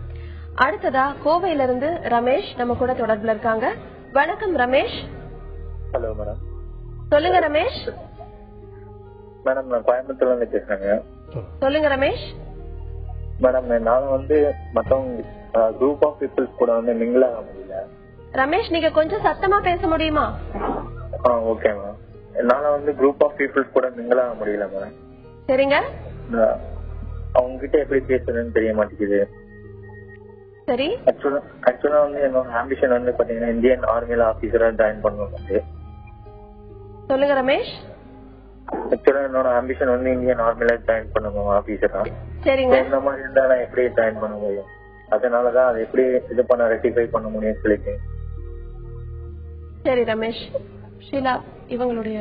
அடுத்ததா கோவையில இருந்து ரமேஷ் நம்ம கூட தொடர்புல இருக்காங்க. வணக்கம் ரமேஷ். Hello madam. சொல்லுங்க ரமேஷ். மேடம், நான் கோயம்புத்தூர்ல இருந்து பேசுறேங்க. சொல்லுங்க ரமேஷ். மேடம், நானும் வந்து மத்தவங்க குரூப் ஆஃப் பீப்புள்ஸ் கூட வந்து மிங்கிள் ஆக முடியல. ரமேஷ், நீங்க கொஞ்சம் சத்தமா பேச முடியுமா? Okay ma'am. என்னால வந்து குரூப் ஆஃப் பீப்புள்ஸ் கூட மிங்கிள் ஆக முடியல மேடம். சரிங்க. அவங்க கிட்ட எப்படி பேசுறதுன்னு தெரிய மாட்டேங்குது. சரி. ஆக்சுவலா வந்து என்னோட ஆம்பிஷன் வந்து பாத்தீங்கன்னா இந்தியன் ஆர்மில ஆபீசரா ஜாயின் பண்ணணும். சொல்லுங்க ரமேஷ். ஆக்சுவலா என்னோட ஆம்பிஷன் வந்து இந்தியன் ஆர்மில ஜாயின் பண்ணணும் ஆபீசரா. சரிங்க. இந்த மாதிரி இருந்தா நான் எப்படி ஜாயின் பண்ண முடியும்? அதனாலதான் அதை எப்படி இது பண்ண ரெக்டிஃபை பண்ண முடியும்னு சொல்லிட்டேன். சரி ரமேஷ். ஷீலா, இவங்களுடைய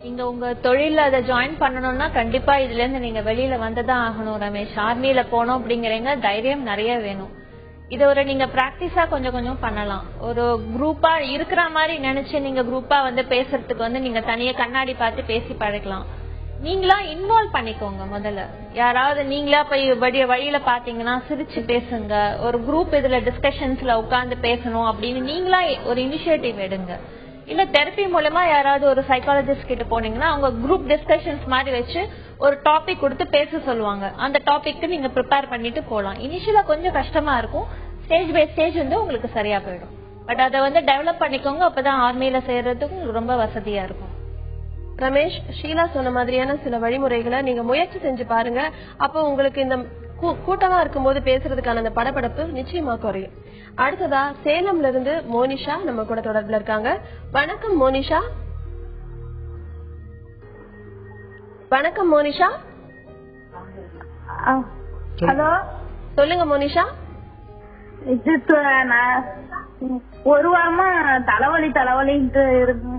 நீங்க உங்க தொழில அதை ஜாயின் பண்ணணும்னா கண்டிப்பா இதுல இருந்து நீங்க வெளியில வந்துதான் ஆகணும் ரமேஷ். ஆர்மியில போனோம் அப்படிங்கறீங்க, தைரியம் நிறைய வேணும். இத ஒரு நீங்க பிராக்டிஸா கொஞ்சம் கொஞ்சம் பண்ணலாம். ஒரு குரூப்பா இருக்கிற மாதிரி நினைச்சு நீங்க குரூப்பா வந்து பேசுறதுக்கு வந்து நீங்க தனியா கண்ணாடி பார்த்து பேசி பழக்கலாம். நீங்களா இன்வால்வ் பண்ணிக்கோங்க. முதல்ல யாராவது நீங்களா போய் வழியில பாத்தீங்கன்னா சிரிச்சு பேசுங்க. ஒரு குரூப் இதுல டிஸ்கஷன்ஸ்ல உட்கார்ந்து பேசணும் அப்படின்னு நீங்களா ஒரு இனிஷியேட்டிவ் எடுங்க. இல்ல தெரப்பி மூலமா யாராவது ஒரு சைக்காலஜிஸ்ட் கிட்ட போனீங்கன்னா அவங்க குரூப் டிஸ்கஷன்ஸ் மாதிரி வச்சு ஒரு டாபிக் கொடுத்து பேச சொல்லுவாங்க. அந்த டாபிக்கு நீங்க ப்ரிப்பேர் பண்ணிட்டு போலாம். இனிஷியலா கொஞ்சம் கஷ்டமா இருக்கும், ஸ்டேஜ் பை ஸ்டேஜ் வந்து உங்களுக்கு சரியா போயிடும். பட் அதை வந்து டெவலப் பண்ணிக்கோங்க, அப்பதான் ஆர்மியில சேர்றதுக்கு உங்களுக்கு ரொம்ப வசதியா இருக்கும். ரமேஷ், ஷீலா சொன்ன மாதிரியான சில வழிமுறைகளை நீங்க முயற்சி செஞ்சு பாருங்க. அப்போ உங்களுக்கு இந்த கூட்டமா இருக்கும்போது பேசுறதுக்கான அந்த படபடப்பு நிச்சயமா குறையும். அடுத்ததா சேலம்ல இருந்து மோனிஷா நம்ம கூட தொடர்புல இருக்காங்க. வணக்கம் மோனிஷா. வணக்கம் மோனிஷா. ஹலோ, சொல்லுங்க மோனிஷா. இது ஒரு வாரமா தலைவலின்ட்டு இருக்கு.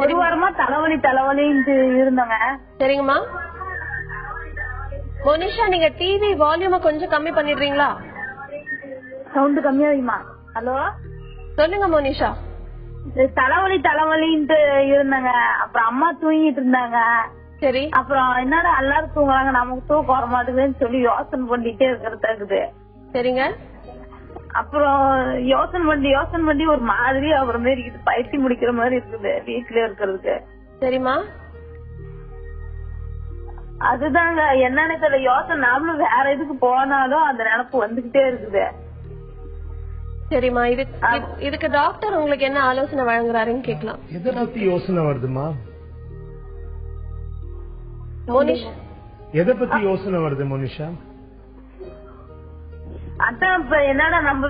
ஒரு வாரமா தலைவலின்ட்டு இருந்தவங்க. சரிங்கம்மா. மோனிஷா, நீங்க டிவி வால்யூம கொஞ்சம் கம்மி பண்ணிடுறீங்களா? சவுண்ட் கம்மியாகுமா? ஹலோ, சொல்லுங்க மோனிஷா. தலைவலின்ட்டு இருந்தாங்க. அப்புறம் அம்மா தூங்கிட்டு இருந்தாங்க. சரி. அப்புறம் என்னடா எல்லாரும் தூங்குறாங்க, நமக்கு தூக்கம் வர மாட்டேங்குதுன்னு சொல்லி யோசனை பண்ணிட்டே இருக்கிறதா இருக்குது. சரிங்க. அப்புறம் யோசனை பண்ணி ஒரு மாதிரி அப்புறமே இருக்குது, பயிற்சி முடிக்கிற மாதிரி இருக்குது வீட்ல இருக்கிறதுக்கு. சரிம்மா. அதுதாங்க என்னன்னு தெரியல, யோசனை நாமளும் வேற எதுக்கு போனாலும் அந்த நினைப்பு வந்துகிட்டே இருக்குது. சரிம்மா, இதுக்கு டாக்டர் உங்களுக்கு என்ன ஆலோசனை வழங்குறாருன்னு கேட்கலாம். எதை பத்தி யோசனை வருதுமா மோனிஷா? எதை பத்தி யோசனை வருது மோனிஷா? அதான் இப்ப என்னடா நம்ம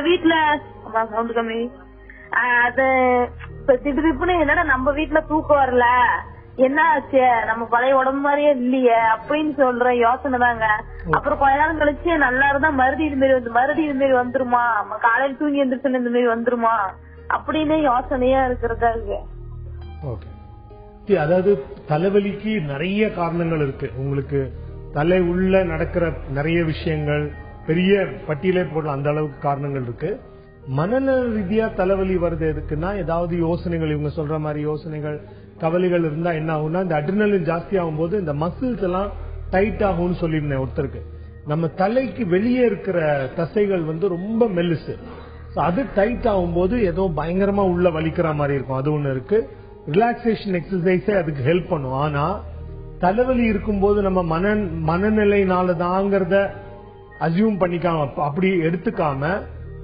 வீட்டுல சவுண்ட் கம்மி. அது இப்ப திடீர்னு என்னடா நம்ம வீட்டுல தூக்கம் வரல, என்ன ஆச்சு, நம்ம பழைய உடம்பு மாதிரியே இல்லையே அப்படின்னு சொல்ற யோசனை தாங்க. அப்புறம் கொஞ்ச நேரம் கழிச்சு நல்லா இருந்தா மறுபடியும் இது மாதிரி வந்துருமா, காலையில தூங்கி எந்திரிச்சு இந்த மாதிரி வந்துருமா அப்படின்னு யோசனையா இருக்கிறதா இருக்கு. அதாவது தலைவலிக்கு நிறைய காரணங்கள் இருக்கு. உங்களுக்கு தலை உள்ள நடக்கிற நிறைய விஷயங்கள் பெரிய பட்டியலே போடலாம், அந்த அளவுக்கு காரணங்கள் இருக்கு. மனநல ரீதியா தலைவலி வருது எதுக்குன்னா, ஏதாவது யோசனைகள், இவங்க சொல்ற மாதிரி யோசனைகள் கவலைகள் இருந்தா என்ன ஆகும்னா, இந்த அட்ரினலின் ஜாஸ்தி ஆகும் போது இந்த மசில்ஸ் எல்லாம் டைட் ஆகும்னு சொல்லியிருந்தேன் ஒருத்தருக்கு. நம்ம தலைக்கு வெளியே இருக்கிற தசைகள் வந்து ரொம்ப மெல்லுசு, அது டைட் ஆகும் போது ஏதோ பயங்கரமா உள்ள வலிக்கிற மாதிரி இருக்கும். அது ஒண்ணு இருக்கு. ரிலாக்ஸேஷன் எக்ஸசைஸே அதுக்கு ஹெல்ப் பண்ணும். ஆனா தலைவலி இருக்கும்போது நம்ம மனநிலைனாலதாங்கிறத அசியூம் பண்ணிக்காம, அப்படி எடுத்துக்காம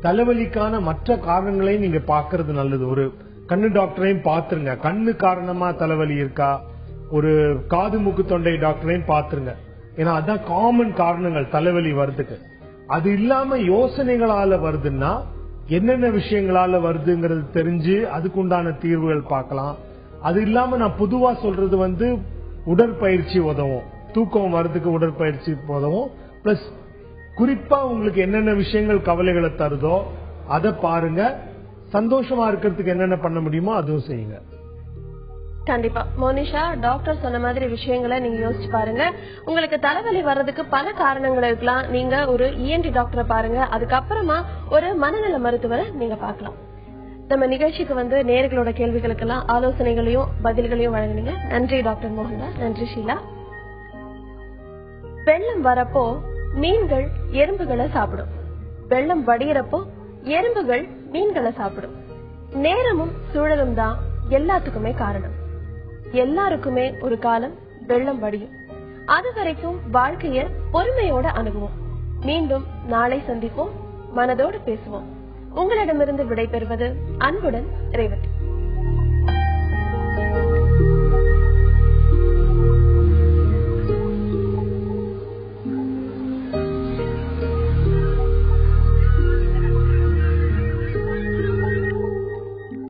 தலைவலிக்கான மற்ற காரணங்களையும் நீங்க பாக்குறது நல்லது. ஒரு கண்ணு டாக்டரையும் பாத்துருங்க, கண்ணு காரணமா தலைவலி இருக்கா, ஒரு காது மூக்கு தொண்டை டாக்டரையும் பாத்துருங்க. ஏன்னா அதான் காமன் காரணங்கள் தலைவலி வருதுக்கு. அது இல்லாம யோசனைகளால வருதுன்னா என்னென்ன விஷயங்களால வருதுங்கிறது தெரிஞ்சு அதுக்குண்டான தீர்வுகள் பார்க்கலாம். அது இல்லாம நான் பொதுவா சொல்றது வந்து உடற்பயிற்சி உதவும், தூக்கம் வரதுக்கு உடற்பயிற்சி உதவும். பிளஸ் குறிப்பா உங்களுக்கு என்னென்ன விஷயங்கள் கவலைகளை தருதோ அதை பாருங்க. சந்தோஷமா இருக்கிறதுக்கு என்னென்ன பண்ண முடியுமோ அதுவும் செய்யுங்க. கண்டிப்பா மோனிஷா, டாக்டர் சொன்ன மாதிரி விஷயங்களை நீங்க யோசிச்சு பாருங்க. உங்களுக்கு தலைவலி வர்றதுக்கு பல காரணங்கள் இருக்கலாம். நீங்க ஒரு ENT டாக்டரை பாருங்க, அதுக்கப்புறமா ஒரு மனநல மருத்துவரை நீங்க பார்க்கலாம். நம்ம நிகழ்ச்சிக்கு வந்து நேயர்களோட கேள்விகளுக்கெல்லாம் ஆலோசனைகளையும் பதில்களையும் வழங்கினீங்க. நன்றி டாக்டர் மோகன்தாஸ். நன்றி ஷீலா. வெள்ளம் வரப்போ மீன்கள் எறும்புகளை சாப்பிடும், வெள்ளம் வடிகிறப்போ எறும்புகள் மீன்களை சாப்பிடும். நேரமும் சூழலும் தான் எல்லாத்துக்குமே காரணம். எல்லாருக்குமே ஒரு காலம் வெள்ளம் வடியும். அது வரைக்கும் வாழ்க்கைய பொறுமையோட அணுகுவோம். மீண்டும் நாளை சந்திப்போம், மனதோடு பேசுவோம். உங்களிடமிருந்து விடைபெறுவது அன்புடன் ரேவதி.